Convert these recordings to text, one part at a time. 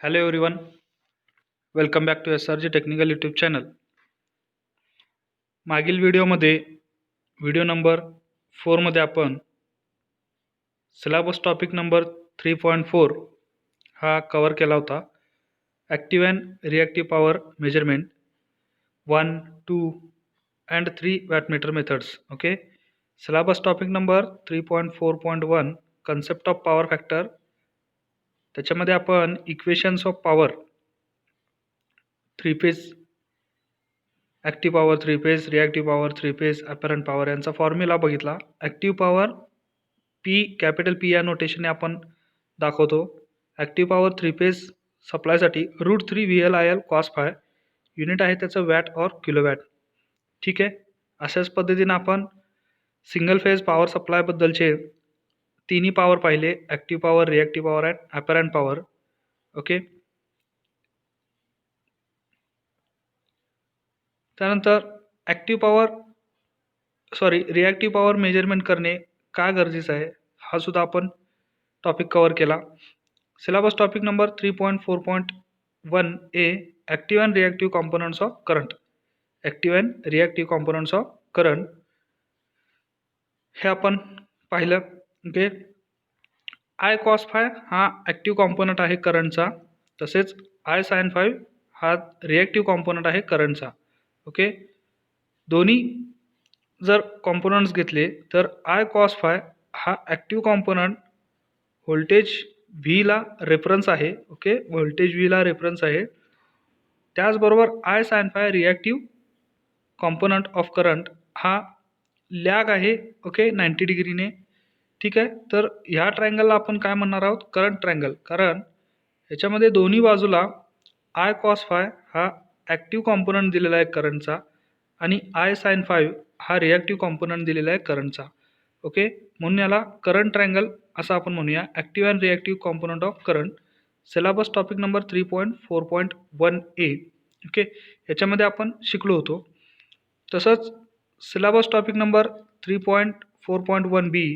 Hello everyone, welcome back to SRG technical YouTube channel. मागील व्हिडिओमध्ये video number 4मध्ये आपण syllabus topic number 3.4 हा cover केला होता. Active and reactive power measurement 1, 2 and 3 wattmeter methods. Okay, syllabus topic number 3.4.1 concept of power factor. त्याच्यामध्ये आपण equations of power, three phase active power, three phase reactive power, three phase apparent power यांचा formula बघितला. Active power P, capital P या नोटेशनने आपण दाखवतो. Active power three phase सप्लायसाठी √3 VLIL cos phi unit आहे त्याचं वॅट और किलोवॅट. ठीक आहे, अशाच पद्धतीनं आपण सिंगल फेज पॉवर सप्लायबद्दलचे तिन्ही पॉवर पाहिले: active power, reactive power and apparent power. Okay, त्यानंतर रिॲक्टिव्ह पॉवर मेजरमेंट करणे का गरजेचं आहे हा सुद्धा आपण टॉपिक कवर केला. Syllabus topic number 3.4.1 A active and reactive components of current. Active and reactive components of current हे आपण पाहिलं. ओके, आय कॉस फाय हा ॲक्टिव्ह कॉम्पोनंट आहे करंटचा, तसेच आय साइन फाय हा रिॲक्टिव्ह कॉम्पोनंट आहे करंटचा. ओके, दोन्ही जर कॉम्पोनंट्स घेतले तर आय कॉस फाय हा ॲक्टिव्ह कॉम्पोनंट व्होल्टेज व्हीला रेफरन्स आहे. ओके, व्होल्टेज व्हीला रेफरन्स आहे. त्याचबरोबर I sine phi reactive component of current हा लॅग आहे. ओके, 90 डिग्रीने. ठीक आहे, तर ह्या ट्रायंगलला आपण काय म्हणणार आहोत? Current triangle. कारण ह्याच्यामध्ये दोन्ही बाजूला आय कॉस फाय हा ॲक्टिव्ह कॉम्पोनंट दिलेला आहे करंटचा आणि आय साइन फाय हा रिॲक्टिव्ह कॉम्पोनंट दिलेला आहे करंटचा. ओके, म्हणून याला करंट ट्रायंगल असं आपण म्हणूया. Active and reactive component of current. Syllabus topic number 3.4.1 A. Okay, याच्यामध्ये आपण शिकलो होतो. तसंच syllabus topic number 3.4.1 B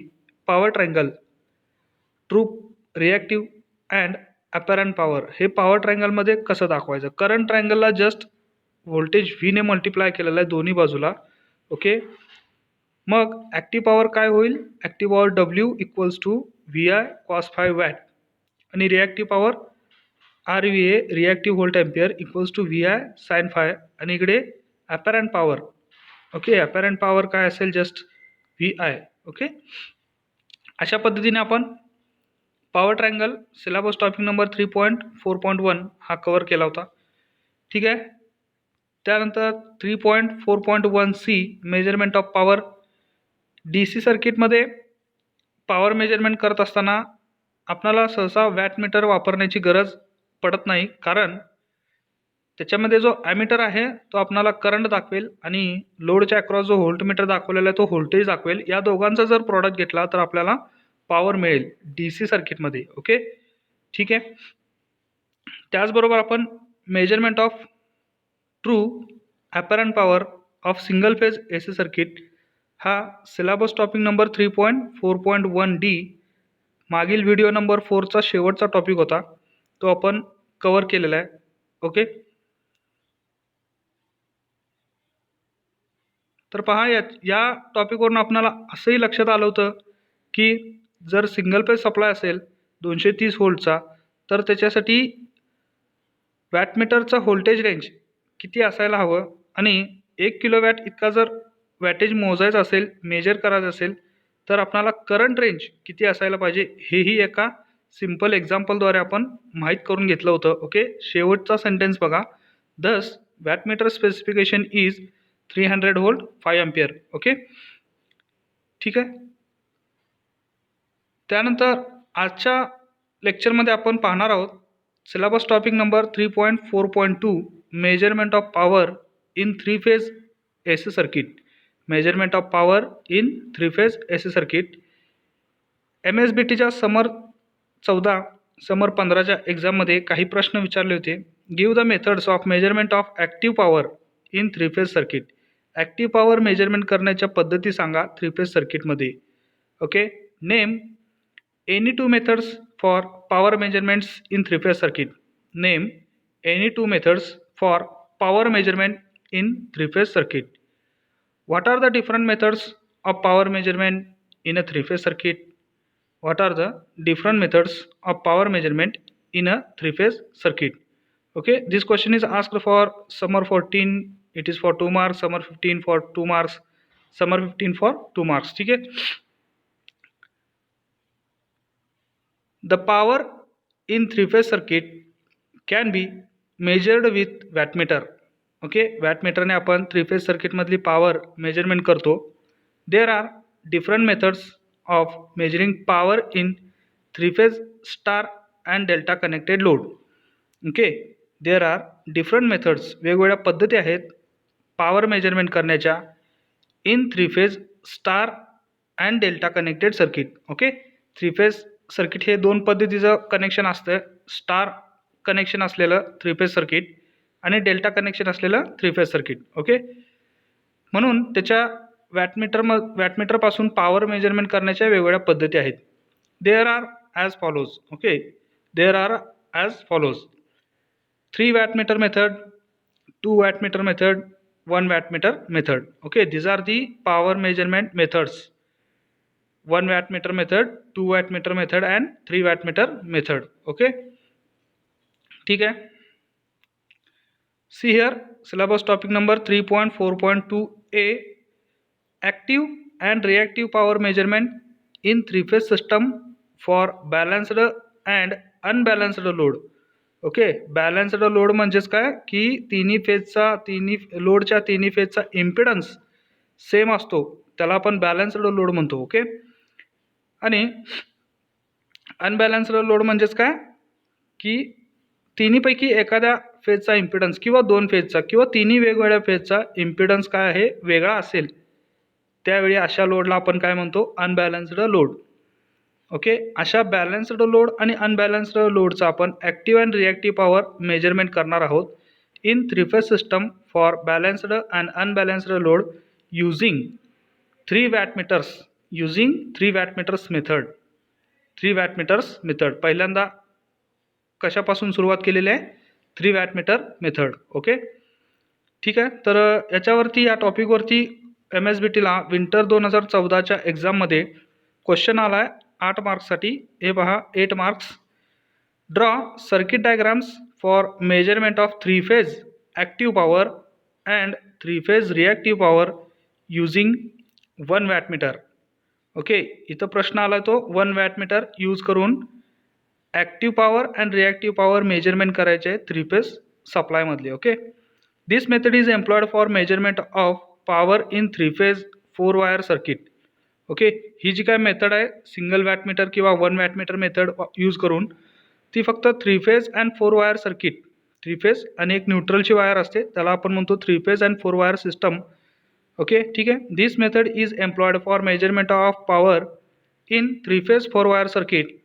power triangle, true, reactive and apparent power. हे पॉवर ट्रायंगलमध्ये कसं दाखवायचं? करंट ट्रायंगलला जस्ट व्होल्टेज व्हीने मल्टिप्लाय केलेलं आहे दोन्ही बाजूला. ओके, मग ॲक्टिव्ह पॉवर काय होईल? Active power W equals to VI cos phi watt आणि reactive power RVA reactive volt ampere equals to VI sine phi आणि इकडे apparent power. Okay, apparent power काय असेल? Just VI. ओके, अशा पद्धतीने आपण power triangle syllabus topic number 3.4.1 हा cover केला होता. ठीक आहे, त्यानंतर 3.4.1 C measurement of power. DC सर्किटमध्ये पॉवर मेजरमेंट करत असताना आपल्याला सहसा वॅटमीटर वापरण्याची गरज पडत नाही, कारण त्याच्यामध्ये जो ॲमीटर आहे तो आपल्याला करंट दाखवेल आणि लोडच्या अक्रॉस जो व्होल्टमीटर दाखवलेला आहे तो व्होल्टेज दाखवेल. या दोघांचा जर प्रॉडक्ट घेतला तर आपल्याला पॉवर मिळेल DC सर्किटमध्ये. ओके, ठीक आहे. त्याचबरोबर आपण measurement of true apparent power of single phase AC circuit हा सिलेबस टॉपिक नंबर 3.4.1 डी मागील व्हिडिओ नंबर 4चा शेवटचा टॉपिक होता, तो आपण कवर केलेला आहे. ओके, तर पहा या टॉपिकवरून आपल्याला असंही लक्षात आलं होतं की जर सिंगल फेज सप्लाय असेल 230 व्होल्टचा तर त्याच्यासाठी वॅटमीटरचा व्होल्टेज रेंज किती असायला हवं आणि 1 किलोवॅट इतका जर वॅटेज मोजायचं असेल, मेजर करायचं असेल तर आपल्याला करंट रेंज किती असायला पाहिजे हेही एका सिम्पल एक्झाम्पलद्वारे आपण माहीत करून घेतलं होतं. ओके, शेवटचा सेंटेन्स बघा. This wattmeter specification is 300 volt 5 ampere. Okay, ठीक आहे. त्यानंतर आजच्या लेक्चरमध्ये आपण पाहणार आहोत syllabus topic number 3.4.2 measurement of power in three phase AC circuit. Measurement of power in three phase AC circuit. MSBTच्या समर 14, समर 15च्या एक्झाममध्ये काही प्रश्न विचारले होते. Give the methods of measurement of active power in three phase circuit. Active power measurement करण्याच्या पद्धती सांगा थ्री फेज सर्किटमध्ये. Okay, name any two methods for power measurements in three phase circuit. Name any two methods for power measurement in three-phase circuit. What are the different methods of power measurement in a three-phase circuit? What are the different methods of power measurement in a three-phase circuit? Okay, this question is asked for summer 14, it is for 2 marks, summer 15 for 2 marks, summer 15 for 2 marks. ठीक है. The power in three-phase circuit can be measured with wattmeter. Okay, वॅटमीटरने आपण three phase सर्किटमधली power measurement करतो. There are different methods of measuring power in three phase star and delta connected load. Okay, there are different methods, वेगवेगळ्या पद्धती आहेत power measurement करण्याच्या in three phase star and delta connected circuit. Okay, three phase circuit हे दोन पद्धतीचं connection असतं. Star connection असलेलं three phase circuit आणि डेल्टा कनेक्शन असलेलं थ्री फेज सर्किट. ओके, म्हणून त्याच्या वॅटमीटरपासून पॉवर मेजरमेंट करण्याच्या वेगवेगळ्या पद्धती आहेत. There are as follows. Okay, there are as follows. 3 wattmeter method, 2 wattmeter method, 1 wattmeter method. Okay, these are the power measurement methods. 1 wattmeter method, 2 wattmeter method and 3 wattmeter method. Okay, ठीक आहे. See here, syllabus topic number 3.4.2a, active and reactive power measurement in three-phase system for balanced and unbalanced load. Okay, balanced load म्हणजेच काय की तिन्ही लोडच्या तिन्ही फेजचा impedance same असतो, त्याला आपण बॅलन्स्ड लोड म्हणतो. ओके, आणि अनबॅलन्स्ड लोड म्हणजेच काय की तिन्हीपैकी एखाद्या फेजचा इम्पिडन्स किंवा दोन फेजचा किंवा तिन्ही वेगवेगळ्या फेजचा इम्पिडन्स काय आहे वेगळा असेल, त्यावेळी अशा लोडला आपण काय म्हणतो, अनबॅलन्स्ड लोड. ओके, अशा बॅलन्स्ड लोड आणि अनबॅलन्स्ड लोडचा आपण active and reactive power measurement करणार आहोत in three phase system for balanced and unbalanced load using 3 wattmeters. Using 3 wattmeters method. 3 wattmeters method पहिल्यांदा कशापासून सुरुवात केलेली आहे, 3 वॅटमीटर मेथड. ओके, ठीक आहे. तर याच्यावरती या टॉपिकवरती MSBTला विंटर 2014च्या एक्झाममध्ये क्वेश्चन आला आहे 8 मार्क्ससाठी. हे पहा, 8 marks. Draw circuit diagrams for measurement of three phase active power and three phase reactive power using 1 wattmeter. Okay, इथं प्रश्न आला तो 1 वॅटमीटर यूज करून active power and reactive power measurement करायचे आहे थ्री फेज सप्लायमधले. Okay, this method is employed for measurement of power in three phase 4 wire circuit. Okay, ही जी काय मेथड आहे सिंगल वॅटमीटर किंवा 1 वॅटमीटर मेथड यूज करून, ती फक्त three phase and 4 wire circuit, three phase आणि एक न्यूट्रलची वायर असते, त्याला आपण म्हणतो three phase and 4 wire system. Okay, ठीक आहे. This method is employed for measurement of power in three phase 4 wire circuit.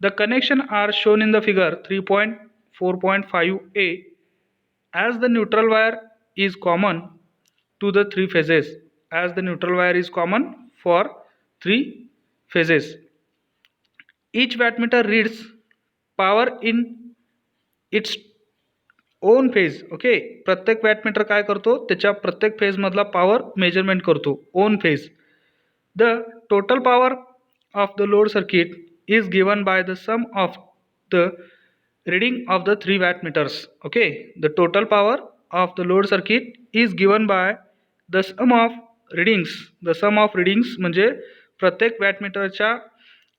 The connection are shown in the figure 3.4.5a as the neutral wire is common to the three phases. As the neutral wire is common for 3 phases. Each wattmeter reads power in its on phase. Okay, प्रत्येक wattmeter काय करतो, त्याच्या प्रत्येक फेजमधला power measurement करतो, on phase. The total power of the load circuit is given by the sum of the reading of the 3 wattmeters. Okay, the total power of the load circuit is given by the sum of readings. The sum of readings म्हणजे प्रत्येक वॅटमीटरच्या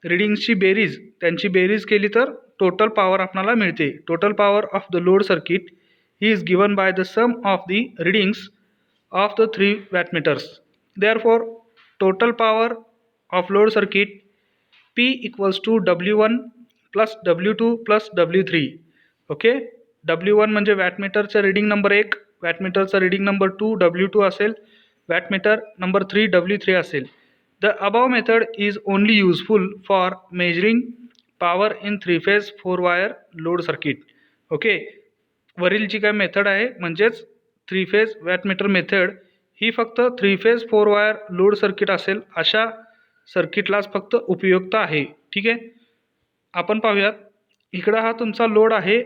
रिडिंग्सची बेरीज, त्यांची बेरीज केली तर total power आपल्याला मिळते. Total power of the load circuit is given by the sum of the readings of the 3 wattmeters. Therefore, total power of load circuit P equals to W1 plus W2 plus W3. Okay, W1 म्हणजे वॅटमीटरचं reading number 1, वॅटमीटरचं reading number 2 W2 असेल, wattmeter number 3 W3 असेल. The above method is only useful for measuring power in three phase 4 wire load circuit. Okay, वरील जी काय method आहे म्हणजेच थ्री फेज वॅटमीटर मेथड ही फक्त three phase 4 wire load circuit असेल अशा सर्किटलाच फक्त उपयुक्त आहे. ठीक आहे, आपण पाहूयात. इकडं हा तुमचा लोड आहे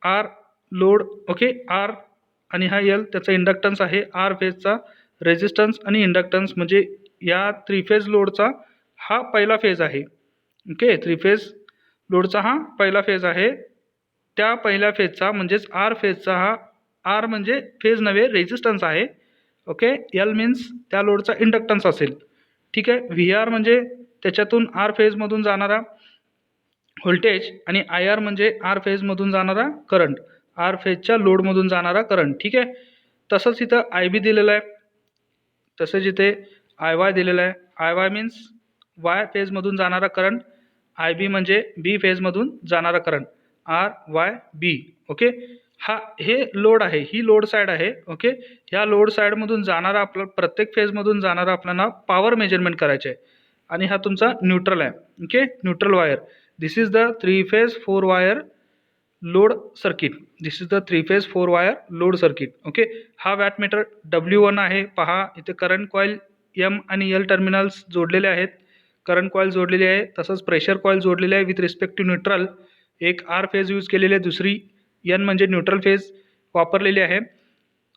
आर लोड, ओके, आर आणि हा एल त्याचा इंडक्टन्स आहे, आर फेजचा रेजिस्टन्स आणि इंडक्टन्स म्हणजे या थ्री फेज लोडचा हा पहिला फेज आहे. ओके, थ्री फेज लोडचा हा पहिला फेज आहे. त्या पहिल्या फेजचा म्हणजेच आर फेजचा हा, आर म्हणजे फेज नव्हे रेजिस्टन्स आहे. ओके, एल मीन्स त्या लोडचा इंडक्टन्स असेल. ठीक आहे, व्ही आर म्हणजे त्याच्यातून आर फेजमधून जाणारा व्होल्टेज आणि आय आर म्हणजे आर फेजमधून जाणारा करंट, आर फेजच्या लोडमधून जाणारा करंट. ठीक आहे, तसंच इथं आय बी दिलेलं आहे, तसंच इथे आय वाय दिलेलं आहे. आय वाय मीन्स वाय फेजमधून जाणारा करंट, आय बी म्हणजे बी फेजमधून जाणारा current, R Y B. Okay, हा हे लोड आहे, ही लोड साईड आहे. ओके, ह्या लोड साईडमधून जाणारा आपला प्रत्येक फेजमधून जाणारा आपल्याला पॉवर मेजरमेंट करायचे आहे. आणि हा तुमचा न्यूट्रल आहे. Okay, neutral wire. This is the three phase four wire load circuit. This is the three phase four wire load circuit. Okay, हा वॅटमीटर W1 आहे. पहा इथे करंट कॉईल एम आणि एल टर्मिनल्स जोडलेले आहेत, करंट कॉईल जोडलेली आहे, तसंच प्रेशर कॉईल जोडलेली आहे विथ रिस्पेक्ट टू न्यूट्रल. एक आर फेज यूज केलेली आहे, दुसरी एन म्हणजे न्यूट्रल फेज वापरलेली आहे.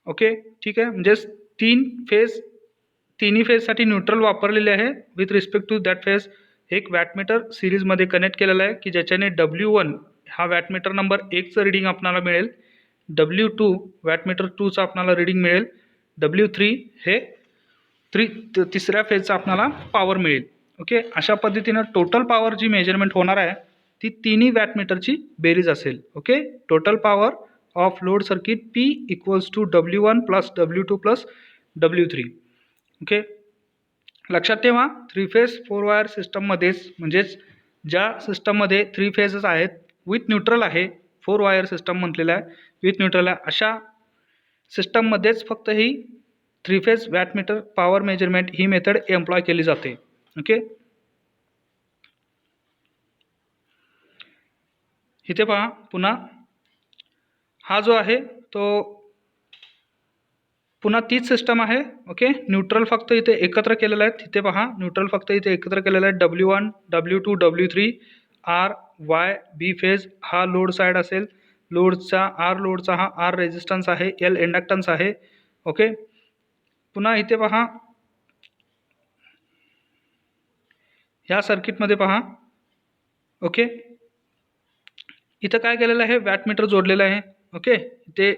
ओके, ठीक आहे, म्हणजेच तीन फेज, तिन्ही फेजसाठी न्यूट्रल वापरलेले आहे with respect to that phase. एक वॅटमीटर सिरीजमध्ये कनेक्ट केलेला आहे की ज्याच्याने W1 हा वॅटमीटर नंबर 1चं रिडिंग आपल्याला मिळेल, W2 वॅटमीटर 2चं आपल्याला रिडिंग मिळेल, W3 हे तिसऱ्या फेजचा आपल्याला पॉवर मिळेल. ओके, अशा पद्धतीनं टोटल पॉवर जी मेजरमेंट होणार आहे ती तिन्ही वॅटमीटरची बेरीज असेल. Okay, total power of load circuit P equals to W1 plus W2 plus W3. Okay, लक्षात ठेवा, थ्री फेज फोर वायर सिस्टममध्येच, म्हणजेच ज्या सिस्टममध्ये थ्री फेजेस आहेत विथ न्यूट्रल आहे, फोर वायर सिस्टम म्हटलेलं आहे, विथ न्यूट्रल आहे, अशा सिस्टममध्येच फक्त ही three phase wattmeter power measurement ही मेथड एम्प्लॉय केली जाते. ओके, इथे पहा पुन्हा हा जो आहे तो पुन्हा तीच सिस्टम आहे. ओके, न्यूट्रल फक्त इथे एकत्र केलेलं आहे. तिथे पहा न्यूट्रल फक्त इथे एकत्र केलेलं आहे. W1 W2 W3 R Y B phase हा लोड साईड असेल, लोडचा आर लोडचा हा आर रेजिस्टन्स आहे, एल इंडक्टन्स आहे. ओके, पुन्हा इथे पहा ह्या सर्किटमध्ये पहा. ओके, इथं काय केलेलं आहे, वॅटमीटर जोडलेलं आहे. ओके, ते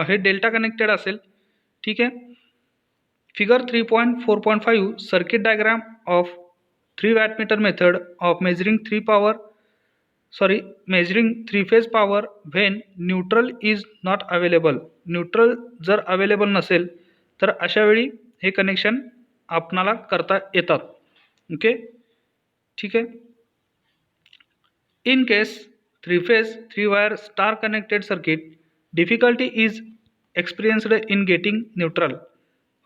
हे डेल्टा कनेक्टेड असेल. ठीक आहे, figure 3.4.5 circuit diagram of three wattmeter method of measuring three phase power when neutral is not available. Neutral जर अवेलेबल नसेल तर अशा वेळी हे कनेक्शन आपणाला करता येतात. ओके, ठीक आहे. In case three phase three wire star connected circuit, difficulty is experienced in getting neutral.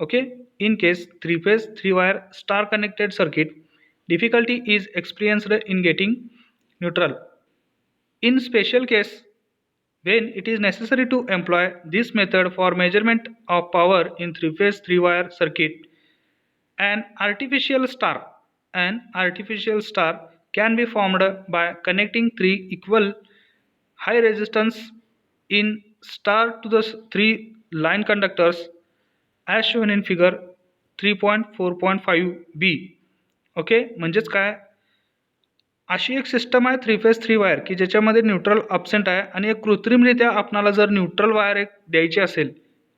Okay, in case three phase three wire star connected circuit, difficulty is experienced in getting neutral. In special case, when it is necessary to employ this method for measurement of power in three phase three wire circuit, an artificial star can be formed by connecting three equal high resistance in star to the three line conductors as shown in figure 3.4.5b. Okay, म्हणजेच काय, अशी एक system आहे three phase three wire की ज्याच्यामध्ये neutral absent आहे आणि एक कृत्रिमरित्या आपणाला जर न्यूट्रल वायर एक द्यायची असेल,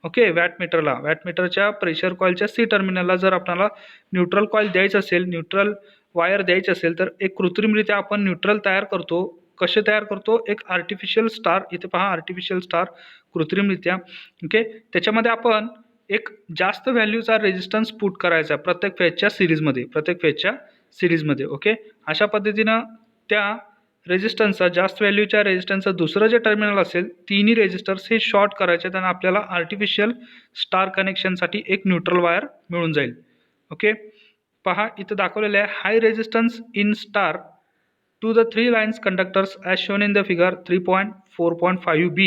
ओके, वॅटमीटरच्या प्रेशर कॉईलच्या सी टर्मिनलला जर आपल्याला न्यूट्रल कॉईल द्यायचं असेल, न्यूट्रल वायर द्यायची असेल, तर एक कृत्रिमरित्या आपण न्यूट्रल तयार करतो. कसे तयार करतो, एक आर्टिफिशियल स्टार, इथे पहा आर्टिफिशियल स्टार कृत्रिमरित्या. ओके, त्याच्यामध्ये आपण एक जास्त व्हॅल्यूचा रेजिस्टन्स पुट करायचा प्रत्येक फेजच्या सिरीजमध्ये. ओके, अशा पद्धतीनं त्या रेजिस्टन्सचा, जास्त व्हॅल्यूच्या रेजिस्टन्सचं दुसरं जे टर्मिनल असेल, तिन्ही रेजिस्टर्स हे शॉर्ट करायचे आणि आपल्याला आर्टिफिशियल स्टार कनेक्शनसाठी एक न्यूट्रल वायर मिळून जाईल. ओके, पहा इथं दाखवलेलं आहे high resistance in star to the three lines conductors as shown in the figure 3.4.5b.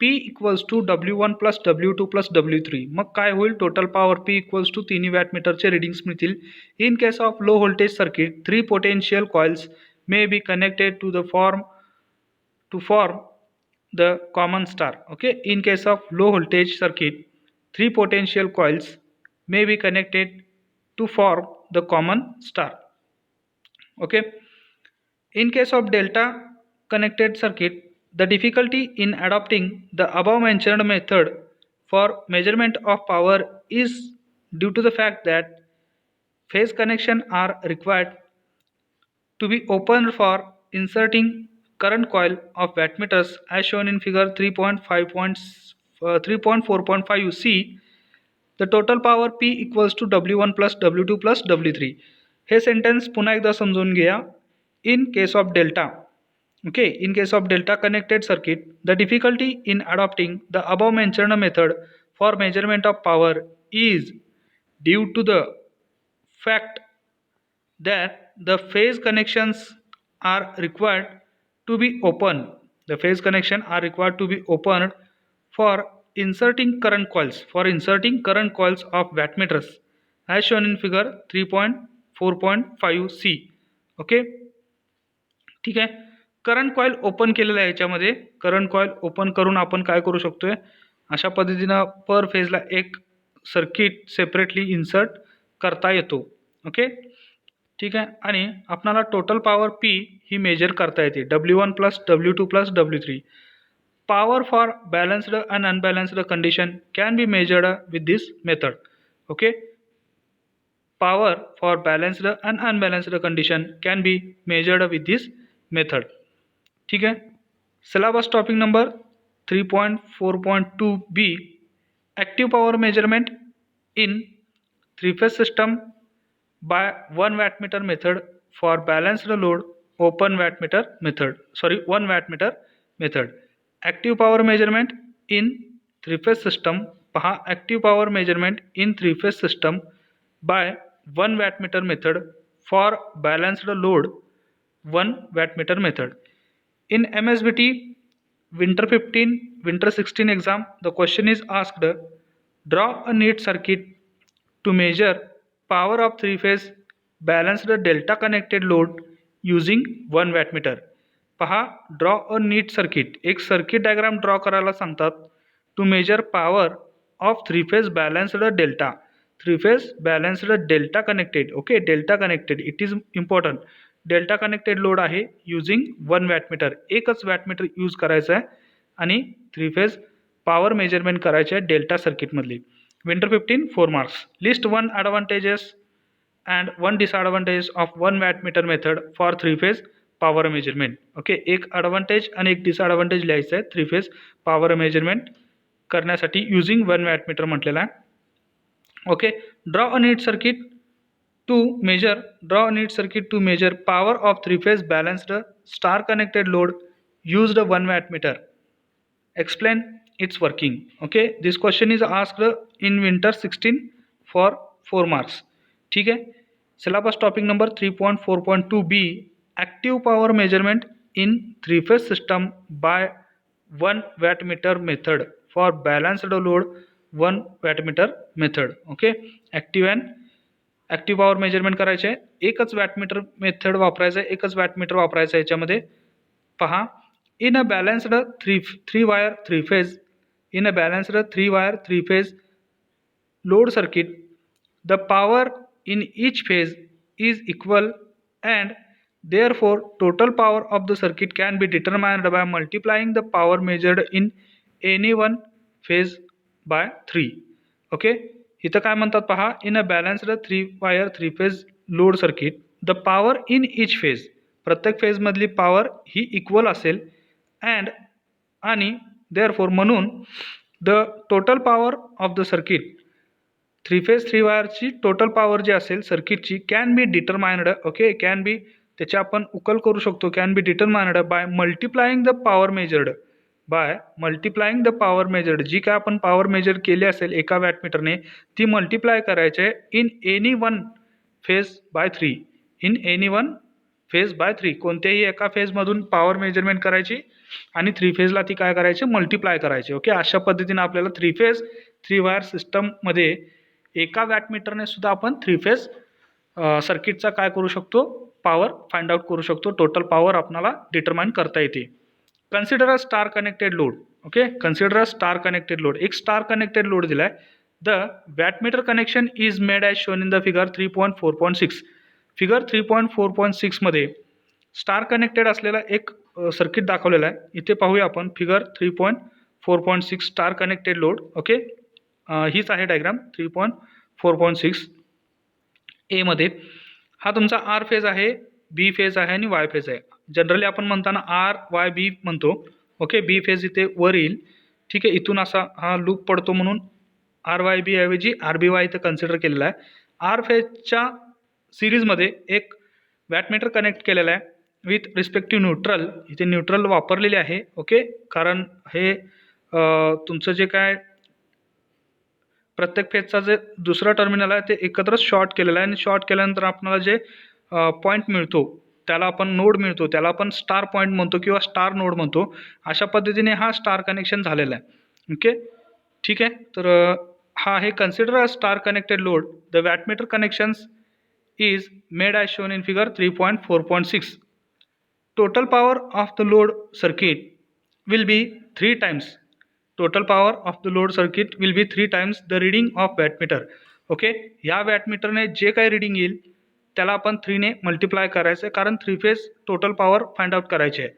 P equals to W1 plus W2 plus W3. मग काय होईल, total power P equals to तिन्ही वॅटमीटरचे रिडिंग्स मिळतील. In case of low voltage circuit, three potential coils may be connected to form the common star. Okay, in case of low voltage circuit, three potential coils may be connected to form the common star. Okay, in case of delta connected circuit, the difficulty in adopting the above mentioned method for measurement of power is due to the fact that phase connection are required to be opened for inserting current coil of wattmeters as shown in figure 3.4.5. The total power P equals to W1 plus W2 plus W3. हे sentence पुन्हा एकदा समजून घ्या. In case of delta, okay, in case of delta connected circuit, the difficulty in adopting the above mentioned method for measurement of power is due to the fact that the phase connections are required to be open. The phase connection are required to be opened for inserting current coils of wattmeters as shown in figure 3.4.5c. Okay, ठीक आहे. Current coil open केलेलं आहे. याच्यामध्ये current coil open करून आपण काय करू शकतोय, अशा पद्धतीनं पर फेजला एक सर्किट सेपरेटली इन्सर्ट करता येतो. ओके, ठीक आहे. आणि आपल्याला टोटल पॉवर पी ही मेजर करता येते. W1 plus W2 plus W3. Power for balanced and unbalanced condition can be measured with this method. Okay, power for balanced and unbalanced condition can be measured with this method. ठीक है. Syllabus topic number 3.4.2b, active power measurement in three-phase system by one wattmeter method for balanced load, one wattmeter method. Active power measurement in three-phase system. पहा, active power measurement in three-phase system by 1 wattmeter method for balanced load, 1 wattmeter method. In MSBT winter 15 winter 16 exam, the question is asked, draw a neat circuit to measure power of three-phase balanced delta connected load using 1 wattmeter. पहा, draw a neat circuit, एक circuit diagram draw करायला सांगतात to measure power of three phase balanced delta. Three phase balanced delta connected. Okay, delta connected, it is important. Delta connected load आहे using 1 wattmeter. एकच wattmeter use करायचं आहे आणि three phase power measurement करायचे आहे delta सर्किटमधली. Winter 15 4 marks. List 1 advantages and 1 disadvantages of 1 wattmeter method for three phase power measurement. Okay, एक advantage आणि एक डिसॲडव्हान्टेज लिहायचं आहे थ्री फेज पॉवर मेजरमेंट करण्यासाठी युजिंग 1 वॅटमीटर म्हटलेला आहे. Okay, draw a neat circuit to measure power of three phase balanced star connected load used 1 wattmeter. Explain its working. Okay, this question is asked in winter 16 for 4 marks. ठीक है. Syllabus topic number 3.4.2b, active power measurement in three phase system by 1 wattmeter method for balanced load, 1 wattmeter method. Okay, active power measurement करायचे आहे. एकच wattmeter method वापरायचं आहे, एकच wattmeter वापरायचं आहे याच्यामध्ये. पहा, in a balanced three wire three phase load circuit, the power in each phase is equal and therefore total power of the circuit can be determined by multiplying the power measured in any one phase by 3. Okay, इथं काय म्हणतात पहा, in a balanced three phase load circuit, the power in each phase, प्रत्येक फेजमधली power ही equal असेल and आणि therefore म्हणून the total power of the circuit, three phase three वायरची टोटल पॉवर जी असेल सर्किटची can be determined. Okay, can be त्याची आपण उकल करू शकतो, can be determined by multiplying the power measured, जी काय आपण पॉवर मेजर केली असेल एका वॅटमीटरने ती मल्टिप्लाय करायचे in any one phase by 3. In any one phase by 3, कोणत्याही एका फेजमधून पॉवर मेजरमेंट करायची आणि थ्री फेजला ती काय करायची, मल्टिप्लाय करायची. ओके, अशा पद्धतीने आपल्याला थ्री फेज थ्री वायर सिस्टममध्ये एका वॅटमीटरने सुद्धा आपण थ्री फेज सर्किटचा काय करू शकतो, पॉवर फाइंड आउट करू शकतो, टोटल पॉवर आपल्याला डिटरमाइन करता येते. Consider a star connected load. Okay, consider a star connected load. एक स्टार कनेक्टेड लोड दिलाय. The wattmeter connection is made as shown in the figure 3.4.6. Figure 3.4.6 मध्ये star connected असलेला एक सर्किट दाखवलेला आहे. इथे पाहूया आपण figure 3.4.6 star connected load. Okay, हीच आहे डायग्राम 3.4.6 ए मध्ये. हा तुमचा आर फेज आहे, बी फेज आहे आणि वाय फेज आहे. जनरली आपण म्हणताना आर वाय बी म्हणतो. ओके, बी फेज इथे वर येईल. ठीक आहे, इथून असा हा लूप पडतो म्हणून आर वाय बी ऐवजी आर बी वाय इथं कन्सिडर केलेला आहे. आर फेजच्या सिरीजमध्ये एक वॅटमीटर कनेक्ट केलेला आहे विथ रिस्पेक्टिव्ह न्यूट्रल. इथे न्यूट्रल वापरलेले आहे. ओके, कारण हे तुमचं जे काय प्रत्येक फेजचा जे दुसरा टर्मिनल आहे ते एकत्र शॉर्ट केलेला आहे आणि शॉर्ट केल्यानंतर आपल्याला जे पॉईंट मिळतो त्याला आपण नोड मिळतो, त्याला आपण स्टार पॉईंट म्हणतो किंवा स्टार नोड म्हणतो. अशा पद्धतीने हा स्टार कनेक्शन झालेला आहे. ओके, ठीक आहे. तर हा आहे consider a star connected load. The wattmeter connections is made as shown in figure 3.4.6. Total power of the load circuit will be 3 times. Total power of the load circuit will be 3 times the reading of wattmeter. Okay, या वॅटमीटरने जे काही reading येईल त्याला आपण 3 ने multiply करायचं आहे, कारण 3 phase total power find out करायची आहे.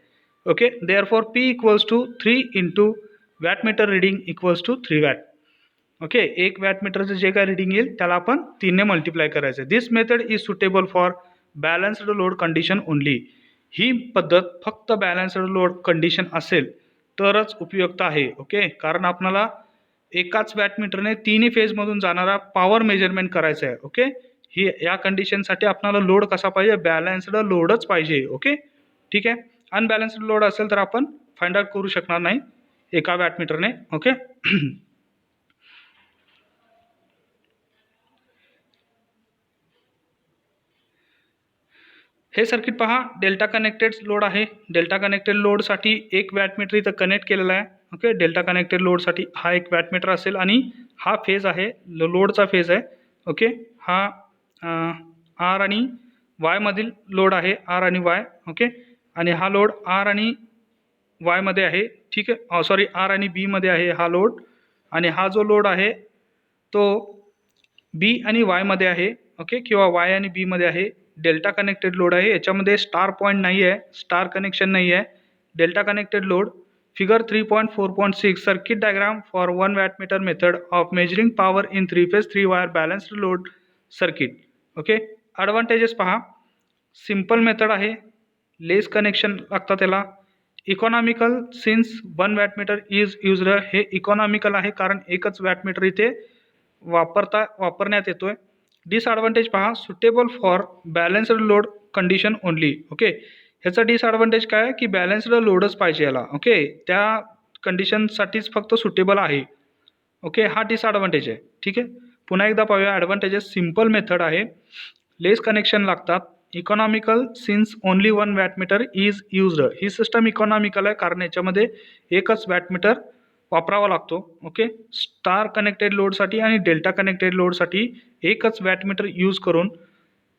Okay, therefore P equals to 3 into wattmeter reading equals to 3 watt. Okay, एक वॅटमीटरचं जे काय रीडिंग येईल त्याला आपण 3 ने मल्टिप्लाय करायचं आहे. This method is suitable for balanced load condition only. ही पद्धत फक्त बॅलन्स्ड लोड कंडिशन असेल तरच उपयुक्त आहे. ओके, कारण आपल्याला एकाच वॅटमीटरने तिन्ही फेजमधून जाणारा पॉवर मेजरमेंट करायचा आहे. ओके, ही या कंडिशनसाठी आपल्याला लोड कसा पाहिजे, बॅलन्स्ड लोडच पाहिजे. ओके, ठीक आहे. अनबॅलन्स्ड लोड असेल तर आपण फाइंड आउट करू शकणार नाही एका वॅटमीटरने. ओके, हे सर्किट पहा, डेल्टा कनेक्टेड लोड आहे. डेल्टा कनेक्टेड लोडसाठी एक वॅटमीटर इथं कनेक्ट केलेला आहे. ओके, डेल्टा कनेक्टेड लोडसाठी हा एक वॅटमीटर असेल आणि हा फेज आहे, लोडचा फेज आहे. ओके, हा आर आणि वाय मधील लोड आहे, आर आणि वाय. ओके, आणि हा लोड आर आणि वाय मध्ये आहे. ठीक आहे, सॉरी आर आणि बी मध्ये आहे हा लोड. आणि हा जो लोड आहे तो बी आणि वाय मध्ये आहे. ओके, किंवा वाय आणि बी मध्ये आहे. डेल्टा कनेक्टेड लोड आहे, याच्यामध्ये स्टार पॉईंट नाही आहे, स्टार कनेक्शन नाही आहे. Delta connected load. Figure 3.4.6 circuit diagram for 1 wattmeter method of measuring power in 3 phase 3 wire balanced load circuit. Okay, advantages पहा. सिम्पल मेथड आहे, लेस कनेक्शन लागतं त्याला. Economical since 1 wattmeter is used. हे economical आहे कारण एकच वॅटमीटर इथे वापरण्यात येतोय. डिसएडव्हान्टेज पहा, suitable for balanced load condition only. Okay, ह्याचा डिसएडव्हान्टेज काय आहे की बॅलन्स्ड लोडच पाहिजे याला. ओके, त्या कंडिशनसाठीच फक्त सुटेबल आहे. ओके, हा डिसएडव्हान्टेज आहे. ठीक आहे, पुन्हा एकदा पाहूया ॲडव्हान्टेजेस. सिम्पल मेथड आहे, लेस कनेक्शन लागतात. Economical since only 1 wattmeter is used. He system economical आहे कारण याच्यामध्ये एकच वॅटमीटर वापरावा लागतो. ओके, स्टार कनेक्टेड लोडसाठी आणि डेल्टा कनेक्टेड लोडसाठी एकच वॅटमीटर यूज करून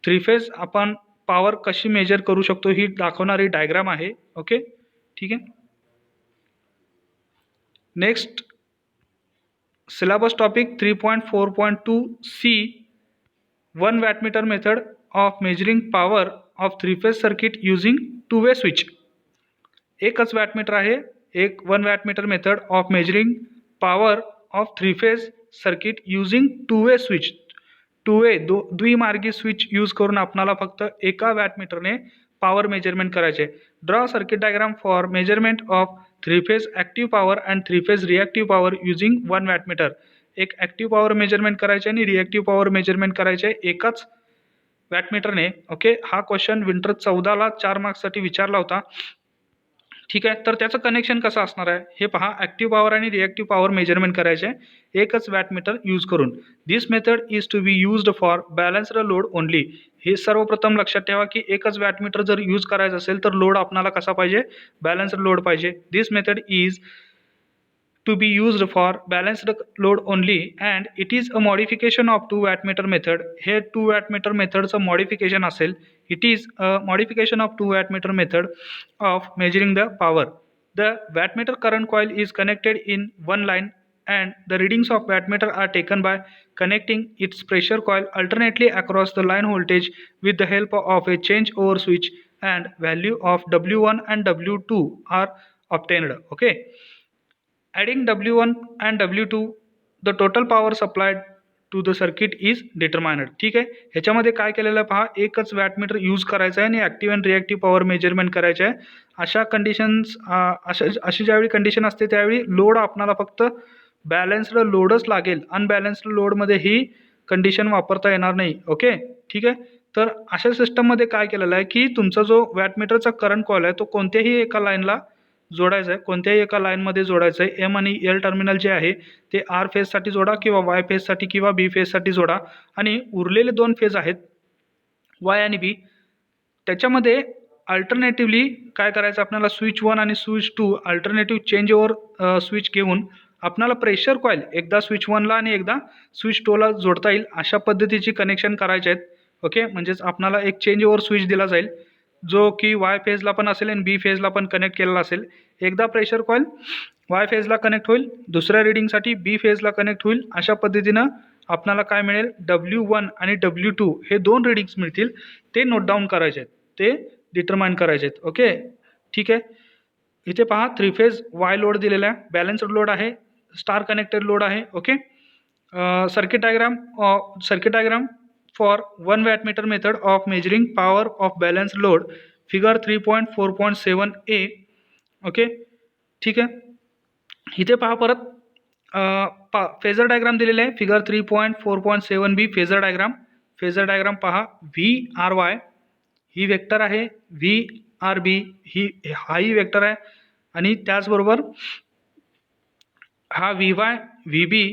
3 फेज आपण पॉवर कशी मेजर करू शकतो ही दाखवणारी डायग्राम आहे. ओके, ठीक आहे. Next syllabus topic 3.4.2 C 1 wattmeter method of measuring power of 3 phase circuit using 2 way switch. एकच वॅटमीटर आहे, एक 1 wattmeter method of measuring power of 3 phase circuit using 2 way switch. 2 way द्विमार्गी स्विच यूज करून आपल्याला फक्त एका वॅटमीटरने पॉवर मेजरमेंट करायचे. Draw circuit diagram for measurement of 3 phase active power and 3 phase reactive power using 1 wattmeter. एक active power measurement करायचे आणि रिॲक्टिव्ह पॉवर मेजरमेंट करायचे एकाच वॅटमीटरने. ओके, हा क्वेश्चन विंटर 14ला 4 मार्क्ससाठी विचारला होता. ठीक आहे, तर त्याचं कनेक्शन कसं असणार आहे हे पहा. ॲक्टिव्ह पॉवर आणि रिॲक्टिव्ह पॉवर मेजरमेंट करायचे एकच वॅटमीटर यूज करून. This method is to be used for balanced load only. हे सर्वप्रथम लक्षात ठेवा की एकच वॅटमीटर जर यूज करायचं असेल तर लोड आपल्याला कसा पाहिजे, बॅलन्स्ड लोड पाहिजे. This method is to be used for balanced load only and it is a modification of 2 wattmeter method. हे 2 wattmeter मेथडचं मॉडिफिकेशन असेल. It is a modification of 2 wattmeter method of measuring the power. The wattmeter current coil is connected in one line and the readings of wattmeter are taken by connecting its pressure coil alternately across the line voltage with the help of a changeover switch, and value of W1 and W2 are obtained. Okay, adding W1 and W2, the total power supplied to the circuit is determined. ठीक आहे, ह्याच्यामध्ये काय केलेलं आहे पहा, एकच wattmeter use करायचं आहे आणि active and reactive power measurement करायचे आहे. अशा कंडिशन्स अशी ज्यावेळी कंडिशन असते त्यावेळी लोड आपणाला फक्त बॅलन्स्ड लोडच लागेल, अनबॅलन्स्ड लोडमध्ये ही कंडिशन वापरता येणार नाही. ओके, ठीक आहे. तर अशा सिस्टममध्ये काय केलेलं आहे की तुमचा जो वॅटमीटरचा करंट कॉल आहे तो कोणत्याही एका लाईनला जोडायचं आहे, कोणत्याही एका लाईनमध्ये जोडायचं आहे. एम आणि एल टर्मिनल जे आहे ते आर फेजसाठी जोडा किंवा वाय फेजसाठी किंवा बी फेजसाठी जोडा, आणि उरलेले दोन फेज आहेत वाय आणि बी, त्याच्यामध्ये अल्टरनेटिव्हली काय करायचं आपल्याला, स्विच 1 आणि switch 2 alternative change over switch घेऊन आपल्याला प्रेशर कॉईल एकदा स्विच 1ला आणि एकदा स्विच 2ला जोडता येईल अशा पद्धतीची कनेक्शन करायचे आहेत. ओके, म्हणजेच आपल्याला एक चेंज ओव्हर स्विच दिला जाईल जो की वाय फेजला पण असेल आणि बी फेजला पण कनेक्ट केलेला असेल. एकदा प्रेशर कॉईल वाय फेजला कनेक्ट होईल, दुसऱ्या रिडिंगसाठी बी फेजला कनेक्ट होईल. अशा पद्धतीनं आपल्याला काय मिळेल, W1 आणि W2 हे दोन रिडिंग्स मिळतील. ते नोट डाऊन करायचे आहेत, ते डिटरमाइन करायचे आहेत. ओके, ठीक आहे. इथे पहा 3 फेज वाय लोड दिलेला आहे, बॅलन्स्ड लोड आहे, स्टार कनेक्टेड लोड आहे. Okay, circuit diagram for 1 wattmeter method of measuring power of balanced load, figure 3.4.7a. Okay, ठीक आहे. इथे पहा परत फेजर डायग्राम दिलेले आहे, फिगर 3.4.7b फेजर डायग्राम पहा. VRY ही वेक्टर आहे, VRB हाही वेक्टर आहे, आणि त्याचबरोबर हा VY VB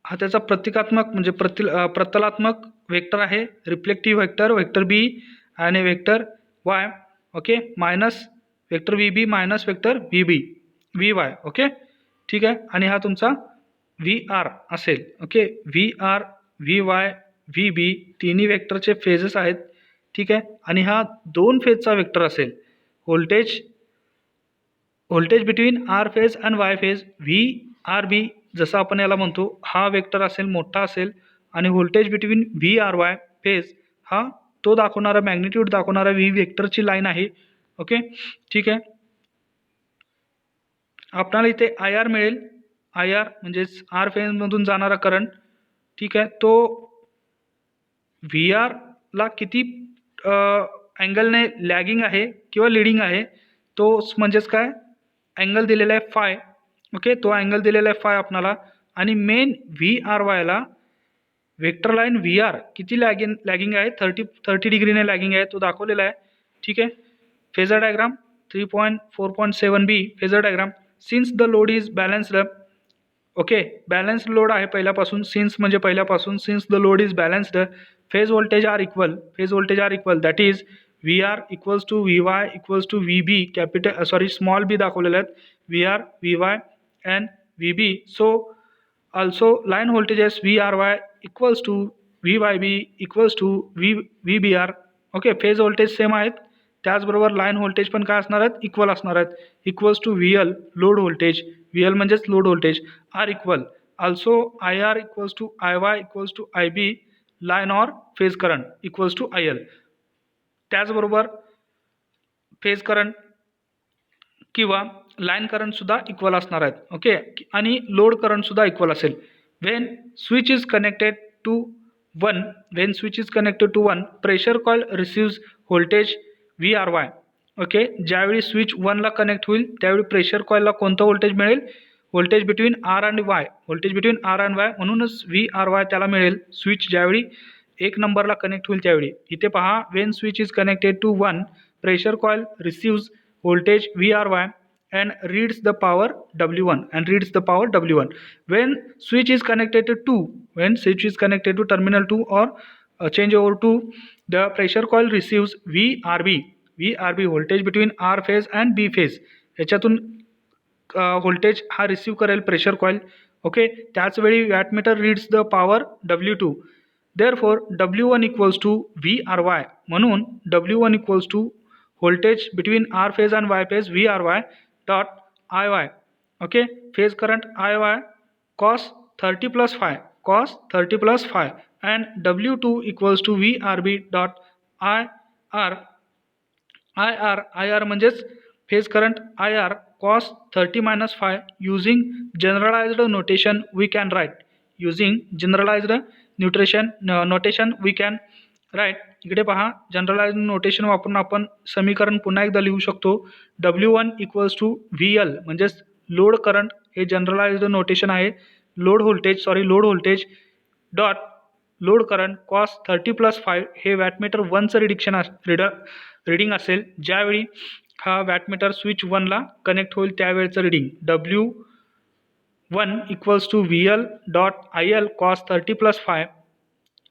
हा त्याचा प्रतिकात्मक म्हणजे प्रतलात्मक वेक्टर आहे, रिफ्लेक्टिव्ह वेक्टर बी आणि vector Y. Okay, minus vector VB minus vector VY. Okay, ठीक आहे. आणि हा तुमचा VR असेल. ओके, VR VY VB तिन्ही वेक्टरचे फेजेस आहेत. ठीक आहे, आणि हा 2 फेजचा वेक्टर असेल. Voltage between R phase and Y phase VRB जसं आपण याला म्हणतो हा वेक्टर असेल, मोठा असेल, आणि व्होल्टेज बिटवीन VRY फेज हा तो दाखवणारा मॅग्निट्यूड दाखवणारा व्ही वेक्टरची लाईन आहे. ओके, ठीक आहे. आपल्याला इथे IR मिळेल, IR म्हणजेच आर फेजमधून जाणारा करंट. ठीक आहे, तो VRला किती अँगलने लॅगिंग आहे किंवा लिडिंग आहे तो म्हणजेच काय अँगल दिलेला आहे फाय. ओके, तो अँगल दिलेला आहे फाय आपणाला, आणि मेन VRYला वेक्टर लाईन VR किती लॅगिंग आहे, 30 डिग्रीने लॅगिंग आहे, तो दाखवलेला आहे. ठीक आहे. Phasor diagram 3.4.7b phasor diagram. Since the load is balanced. Okay, balanced load आहे पहिल्यापासून, सिन्स म्हणजे पहिल्यापासून, since the load is balanced, phase voltage are equal that is VR equals to VY equals to VB small B दाखवलेले आहेत, VR VY and VB. So also line voltages VRY equals to VYB equals to VBR. Okay, phase voltage same आहेत, त्याचबरोबर line voltage पण काय असणार आहेत, equal असणार आहेत, equals to VL load voltage, VL म्हणजेच load voltage, are equal also IR equals to IY equals to IB line or phase current equals to IL. त्याचबरोबर फेज करंट किंवा लाईन करंटसुद्धा इक्वल असणार आहेत. ओके, आणि load करंटसुद्धा equal असेल. When switch is connected to one pressure coil receives voltage VRY. ओके, ज्यावेळी स्विच 1ला कनेक्ट होईल त्यावेळी प्रेशर कॉईलला कोणतं व्होल्टेज मिळेल, voltage between R and Y, म्हणूनच VRY त्याला मिळेल स्विच ज्यावेळी 1 नंबरला कनेक्ट होईल त्यावेळी. इथे पहा, when switch is connected to one pressure coil receives voltage VRY and reads the power W1 when switch is connected to terminal 2 or change over to the pressure coil receives VRB voltage between R phase and B phase. याच्यातून voltage हा receive करेल pressure coil. Okay, त्याच वेळी wattmeter reads the power W2. Therefore W1 equals to VRY, म्हणून W1 equals to voltage between R phase and Y phase VRY dot I Y. Okay, phase current I Y cos 30 plus phi, cos 30 plus phi, and W2 equals to VRB dot I R. I R म्हणजेच phase current I R cos 30 minus five. Using generalised notation we can write, using generalised notation we can write. इकडे पहा, generalised notation वापरून आपण समीकरण पुन्हा एकदा लिहू शकतो. W1 इक्वल्स टू VL म्हणजेच लोड करंट, हे जनरलाइज्ड नोटेशन आहे. Load voltage dot load current cos 30 plus 5 हे वॅटमीटर 1चं रिडिंग असेल. ज्यावेळी हा वॅटमीटर स्विच 1ला कनेक्ट होईल त्यावेळचं reading. W1 equals to VL dot IL cos 30 plus 5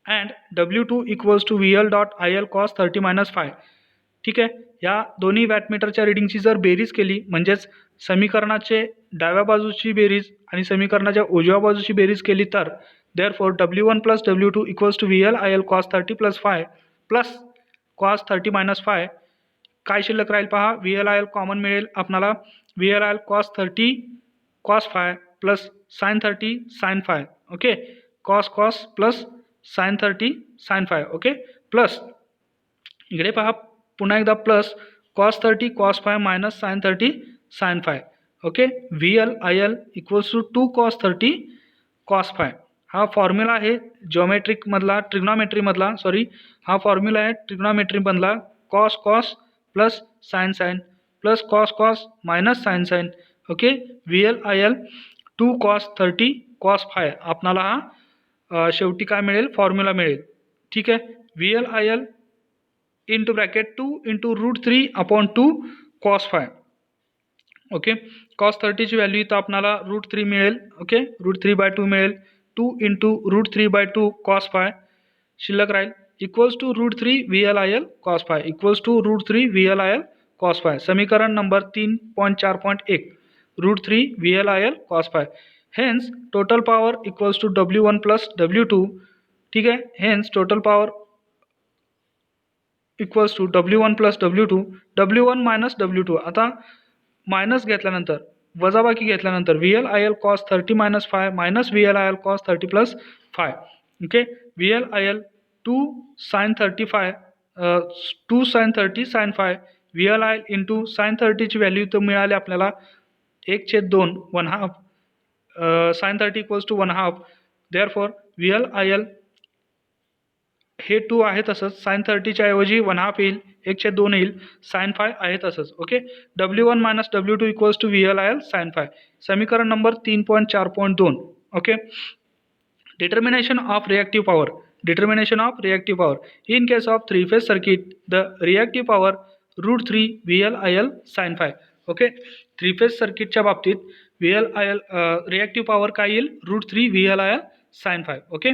and W2 equals to VL dot IL cos 30 minus 5. ठीक आहे, या दोन्ही वॅटमीटरच्या रिडिंगची जर बेरीज केली, म्हणजेच समीकरणाचे डाव्या बाजूची बेरीज आणि समीकरणाच्या उजव्या बाजूची बेरीज केली, तर therefore W1 plus W2 equals to VL IL cos 30 plus 5 plus cos 30 minus 5. काय शिल्लक राहील पहा, VL IL कॉमन मिळेल आपणाला. VL IL cos 30 cos 5 plus sine 30 sine 5. Okay, cos plus sine 30 sine 5. Okay, plus इकडे पहा पुन्हा एकदा plus cos 30 cos 5 minus sine 30 sine 5. Okay, VL IL equals to 2 cos 30 cos 5. हा फॉर्म्युला आहे ट्रिग्नॉमेट्रीमधला. हा फॉर्म्युला आहे ट्रिग्नॉमेट्रीमधला. Cos plus sine plus cos minus sine. Okay, VL IL 2 cos 30 cos 5 आपणाला हा शेवटी काय मिळेल, फॉर्म्युला मिळेल. ठीक आहे, VL IL into bracket 2 into √3 upon 2 cos 5. Okay, cos 30ची व्हॅल्यू इथं आपणाला √3 मिळेल. ओके, √3/2 मिळेल. 2 इंटू √3/2 कॉस 5 शिल्लक राहील equals to √3 VL IL cos 5 equals to √3 VL IL cos 5. समीकरण number 3.4.1 √3 VL IL cos 5. Hence total power equals to W1 plus W2. ठीक आहे, hence total power equals to W1 plus W2. W1 minus W2. आता minus घेतल्यानंतर, वजाबाकी घेतल्यानंतर VL IL cos 30 minus 5 minus VL IL cos 30 plus 5. Okay, VL IL 2 sign 35 2 sine 30 sine 5. VL IL into sine 30ची value तर मिळाली आपल्याला 1/2 1/2. Sine 30 equals to 1/2. Therefore VL IL हे 2 आहे तसंच, साइन 30च्या ऐवजी 1/2 येईल, 1/2 येईल, साइन 5 आहे तसंच. Okay, W1 minus W2 equals to VL IL sine 5. समीकरण number 3.4.2. Okay, determination of reactive power. In case of 3-phase circuit the reactive power √3 VL IL sine 5. Okay, 3-phase सर्किटच्या बाबतीत VL IL रिएक्टिव्ह पॉवर काय येईल, √3 VL IL sine 5. Okay,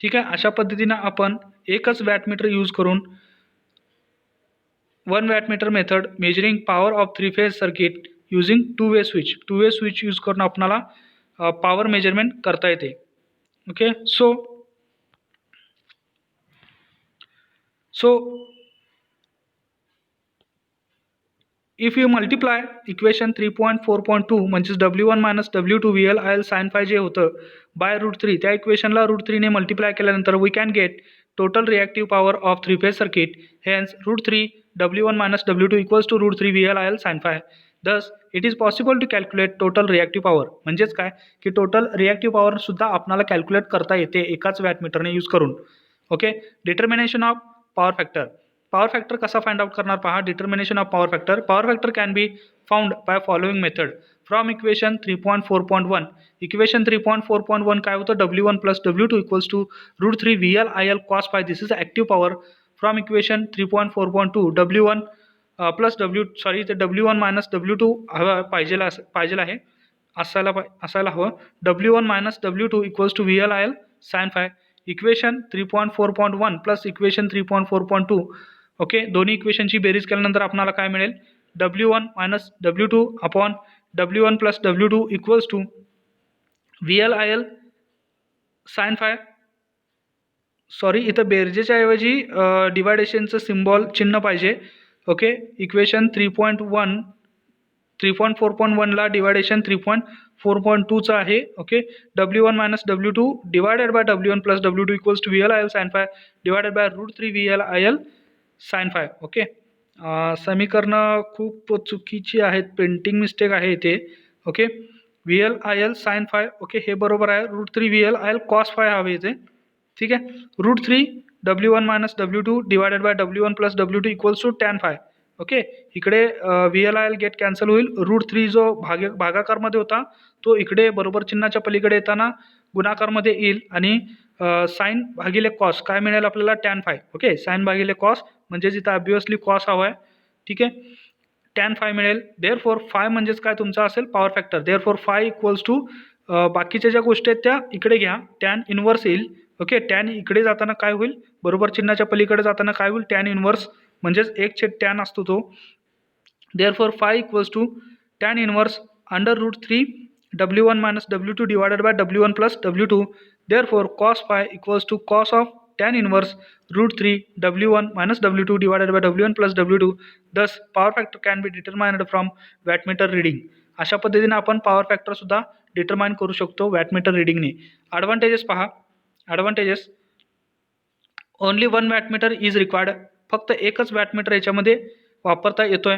ठीक आहे. अशा पद्धतीनं आपण एकच वॅटमीटर यूज करून 1 wattmeter method measuring power of 3-phase circuit using 2-way switch use करून आपणाला पॉवर मेजरमेंट करता येते. Okay, so if you multiply equation 3.4.2 म्हणजेच W1 minus W2 VL IL sine 5 जे होतं बाय √3, त्या इक्वेशनला √3 ने मल्टिप्लाय केल्यानंतर we can get total reactive power of 3-phase circuit. Hence √3 W1 minus W2 equals to √3 VL IL sine 5. Thus it is possible to calculate total reactive power. म्हणजेच काय की total reactive power सुद्धा आपल्याला calculate करता येते एकाच वॅटमीटरने use करून. Okay, determination of power factor कसा फाइंड आउट करणार पहा. Determination of power factor can be found by following method from equation 3.4.1. Equation 3.4.1 काय होतं, W1 plus W2 equals to √3 VL IL cos 5. This is active power. From equation 3.4.2 W1 plus W1 minus W2 पाहिजे आहे, असायला हवं. W1 minus W2 equals to VL IL sine 5. Equation 3.4.1 plus equation 3.4.2. Okay, दोन्ही इक्वेशनची बेरीज केल्यानंतर आपल्याला काय मिळेल, W1 minus W2 upon W1 plus W2 equals to VL IL sine 5. इथं बेरजेच्या ऐवजी डिवायडेशनचं चिन्ह पाहिजे. ओके, इक्वेशन 3.1 3.4.1ला डिवायडेशन 3.4.2चं आहे. Okay, W1 minus W2 divided by W1 plus W2 equals to VL IL sin phi divided by √3 VL IL sin phi. Okay, समीकरणं खूप चुकीची आहेत, प्रिंटिंग मिस्टेक आहे इथे. Okay, VL IL sin phi, okay हे बरोबर आहे. √3 VL IL cos phi हवे इथे. ठीक आहे, √3 W1 minus W2 divided by W1 plus W2 equals to tan phi. Okay, इकडे VL IL गेट कॅन्सल होईल. √3 जो भागाकारमध्ये होता तो इकडे बरोबर चिन्हाच्या पलीकडे येताना गुणाकारमध्ये येईल आणि साइन भागिले कॉस काय मिळेल आपल्याला tan phi. ओके, साइन भागिले कॉस म्हणजे इथं ऑब्वियसली कॉस हवा आहे. ठीक आहे, tan phi मिळेल. देअरफॉर phi म्हणजेच काय तुमचा असेल power factor. Therefore phi equals to बाकीच्या ज्या गोष्टी आहेत त्या इकडे घ्या, tan इनवर्स येईल. ओके, tan इकडे जाताना काय होईल, बरोबर चिन्हाच्या पलीकडे जाताना काय होईल tan इनवर्स म्हणजेच 1/tan असतो तो. Therefore phi equals to tan inverse under √3 W1 minus W2 divided by W1 plus W2. Therefore cos phi equals to cos of tan inverse √3 W1 minus W2 divided by W1 plus W2. Thus power factor can be determined from wattmeter reading. अशा पद्धतीने आपण power factor सुद्धा determine करू शकतो wattmeter रीडिंगने. Advantages पहा. Advantages, only one wattmeter is required. फक्त एकच वॅटमीटर याच्यामध्ये वापरता येतोय.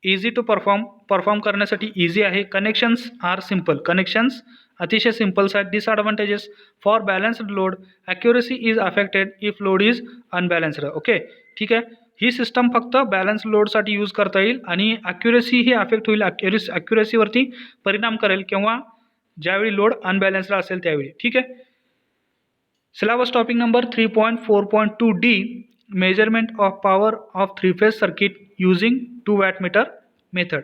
इझी टू परफॉर्म करण्यासाठी इझी आहे. Connections are simple. कनेक्शन्स अतिशय सिम्पल्स आहेत. Disadvantages, for balanced load accuracy is affected if load is unbalanced. Okay, ठीक आहे, ही सिस्टम फक्त बॅलन्स लोडसाठी यूज करता येईल आणि ॲक्युरेसी ही अफेक्ट होईल, ॲक्युरेसीवरती परिणाम करेल किंवा ज्यावेळी लोड अनबॅलन्स्ड असेल त्यावेळी. ठीक आहे, syllabus topic number 3.4.2D measurement of power of three phase circuit using 2 wattmeter method.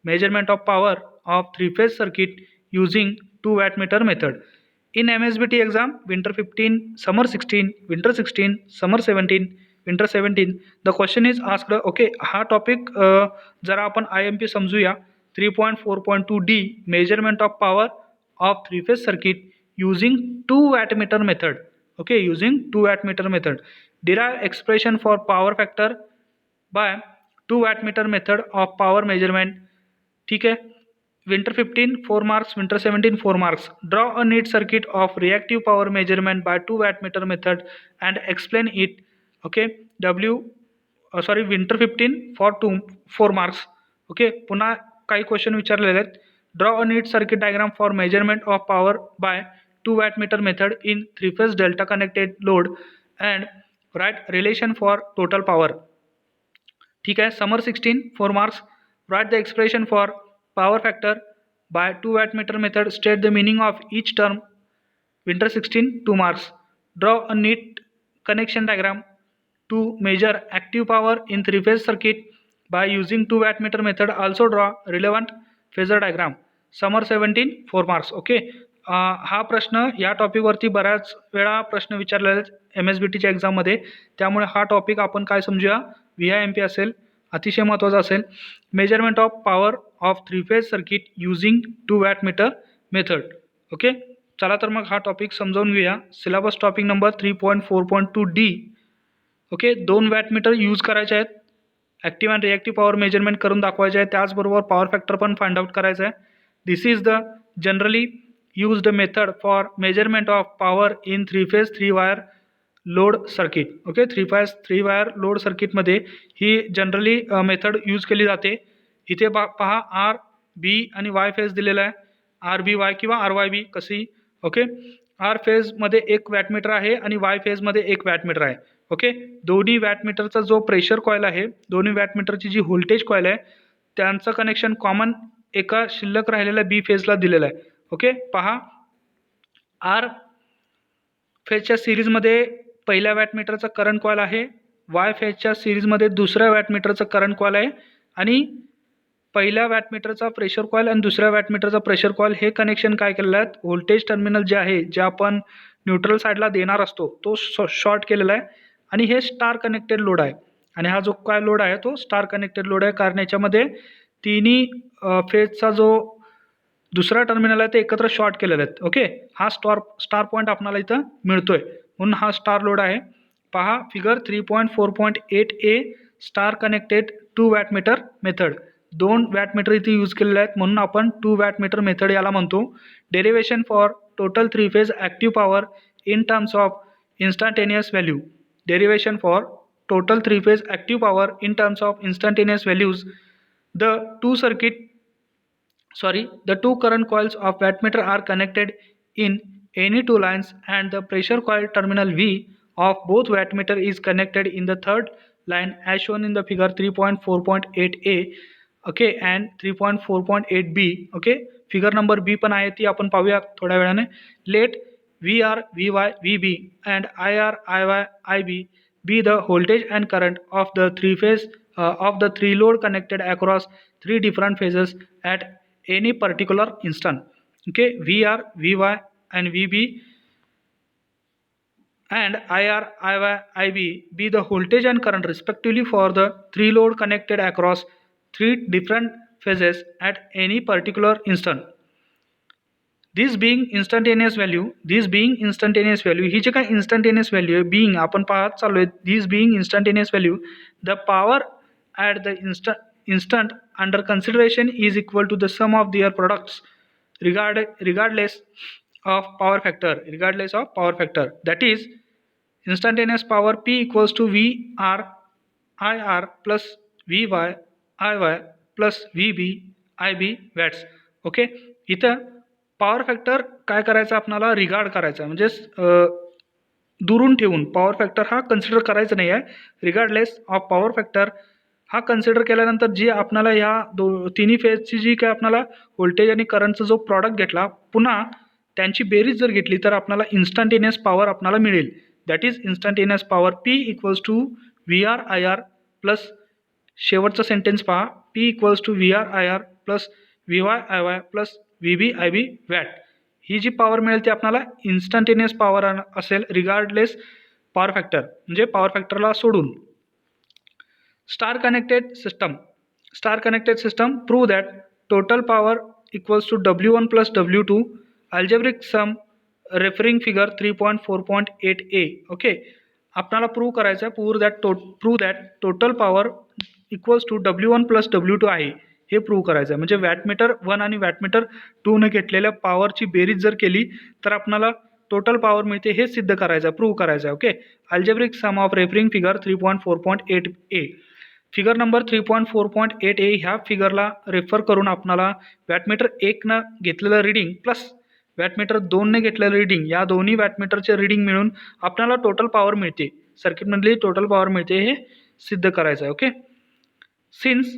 Measurement of power of three phase circuit using 2 wattmeter method. In MSBT exam, winter 15, summer 16, winter 16, summer 17, winter 17, the question is asked. Okay, हा topic जरा आपण IMP समजूया. 3.4.2D measurement of power of three phase circuit using 2 wattmeter method. Okay, using 2 wattmeter method. Derive expression for power factor by 2 wattmeter method of power measurement. ठीक है, winter 15 4 marks, winter 17 4 marks. Draw a neat circuit of reactive power measurement by 2 wattmeter method and explain it. Okay, winter 15 for 4 marks. Okay, पुन्हा काही question विचारलेले आहेत. Draw a neat circuit diagram for measurement of power by 2 wattmeter method in 3 phase delta connected load and write relation for total power. ठीक आहे, summer 16 4 marks. Write the expression for power factor by 2 wattmeter method. State the meaning of each term. Winter 16 2 marks. Draw a neat connection diagram to measure active power in 3 phase circuit by using 2 wattmeter method. Also draw relevant phasor diagram. Summer 17 4 marks. Okay, हा प्रश्न या टॉपिकवरती बऱ्याच वेळा प्रश्न विचारलेले MSBTच्या एक्झाममध्ये, त्यामुळे हा टॉपिक आपण काय समजूया, VIMP असेल, अतिशय महत्त्वाचा असेल. Measurement of power of three phase circuit using 2 wattmeter method. Okay, चला तर मग हा टॉपिक समजावून घेऊया. Syllabus topic number 3.4.2D. Okay, 2 wattmeter use करायचे आहेत. Active and reactive power measurement करून दाखवायचे आहे. त्याचबरोबर पॉवर फॅक्टर पण फाइंड आउट करायचं आहे. This is the generally used method for measurement of power in 3 phase 3 wire load circuit. Okay, 3 wire load सर्किटमध्ये ही जनरली मेथड यूज केली जाते. इथे पहा आर बी आणि वाय फेज दिलेला आहे. आर बी वाय किंवा आर वाय बी कशी. ओके, आर फेजमध्ये 1 वॅटमीटर आहे आणि वाय फेजमध्ये 1 वॅटमीटर आहे. ओके, दोन्ही वॅटमीटरचा जो प्रेशर कॉईल आहे, दोन्ही वॅटमीटरची जी व्होल्टेज कॉईल आहे, त्यांचं कनेक्शन कॉमन एका शिल्लक राहिलेल्या बी फेजला दिलेलं आहे. ओके, पहा आर फेजच्या सिरीजमध्ये पहिल्या वॅटमीटरचा करंट कॉईल आहे, वाय फेजच्या सिरीजमध्ये दुसऱ्या वॅटमीटरचं करंट कॉईल आहे आणि पहिल्या वॅटमीटरचा प्रेशर कॉईल आणि दुसऱ्या वॅटमीटरचा प्रेशर कॉईल हे कनेक्शन काय केलेलं आहे, व्होल्टेज टर्मिनल जे आहे, जे आपण न्यूट्रल साईडला देणार असतो तो शॉर्ट केलेला आहे आणि हे स्टार कनेक्टेड लोड आहे. आणि हा जो काय लोड आहे तो स्टार कनेक्टेड लोड आहे, कारण याच्यामध्ये तिन्ही फेजचा जो दुसरा टर्मिनल आहे ते एकत्र शॉर्ट केलेले आहेत. ओके, हा स्टार पॉईंट आपल्याला इथं मिळतोय म्हणून हा स्टार लोड आहे. पहा figure 3.4.8A star connected 2 wattmeter method. 2 wattmeter इथे यूज केलेले आहेत म्हणून आपण 2 वॅटमीटर मेथड याला म्हणतो. Derivation for total 3 phase active power in terms of instantaneous value. Derivation for total 3 phase active power in terms of instantaneous values. The the two current coils of wattmeter are connected in any two lines and the pressure coil terminal V of both wattmeter is connected in the third line as shown in the figure 3.4.8a, okay, and 3.4.8b. okay, figure number B पण आहे ती आपण पाहूया थोड्या वेळाने. Let VR, VY, VB and IR, IY, IB be the voltage and current of the three load connected across 3 different phases at any particular instant. Okay, VR, VY and VB and IR, IY, IB be the voltage and current respectively for the 3 load connected across 3 different phases at any particular instant. This being instantaneous value ही जे काही instantaneous value आहे, being आपण पाहत चालू आहे, this being instantaneous value, the power at the instant under consideration is equal to the sum of their products regardless of power factor. That is, instantaneous power P equals to VR IR plus VY IY plus VB IB watts. Okay, इथं power factor काय करायचं आपल्याला regard करायचा म्हणजे दुरून ठेवून power factor हा consider करायचा नाही आहे. रिगार्डलेस ऑफ पॉवर फॅक्टर हा कन्सिडर केल्यानंतर जी आपल्याला ह्या तिन्ही फेजची जी काय आपल्याला व्होल्टेज आणि करंटचा जो प्रॉडक्ट घेतला पुन्हा त्यांची बेरीज जर घेतली तर आपल्याला इन्स्टंटेनियस पॉवर आपल्याला मिळेल. That is instantaneous power P equals to VR IR plus शेवटचा सेंटेन्स पहा, P equals to VR IR plus VY IY plus VB IB watt. ही जी पॉवर मिळेल ती आपल्याला इन्स्टंटेनियस पॉवर असेल रिगार्डलेस पॉवर फॅक्टर म्हणजे पॉवर फॅक्टरला सोडून. Star connected system prove that total power equals to W1 plus W2 algebraic sum referring figure 3.4.8a. Okay, आपल्याला प्रूव्ह करायचं आहे prove that total power equals to W1 plus W2 आहे हे prove करायचं आहे. म्हणजे वॅटमीटर 1 आणि वॅटमीटर 2 ने घेतलेल्या पॉवरची बेरीज जर केली तर आपल्याला टोटल पॉवर मिळते हे सिद्ध करायचं आहे, प्रूव्ह करायचं आहे. Okay, algebraic sum of referring figure 3.4.8a. Figure number 3.4.8a ह्या फिगरला रेफर करून आपल्याला वॅटमीटर 1 न घेतलेलं रिडिंग प्लस वॅटमीटर 2 ने घेतलेलं रिडिंग या दोन्ही वॅटमीटरचे रिडिंग मिळून आपल्याला टोटल पॉवर मिळते, सर्किटमधली टोटल पॉवर मिळते हे सिद्ध करायचं आहे. Okay, since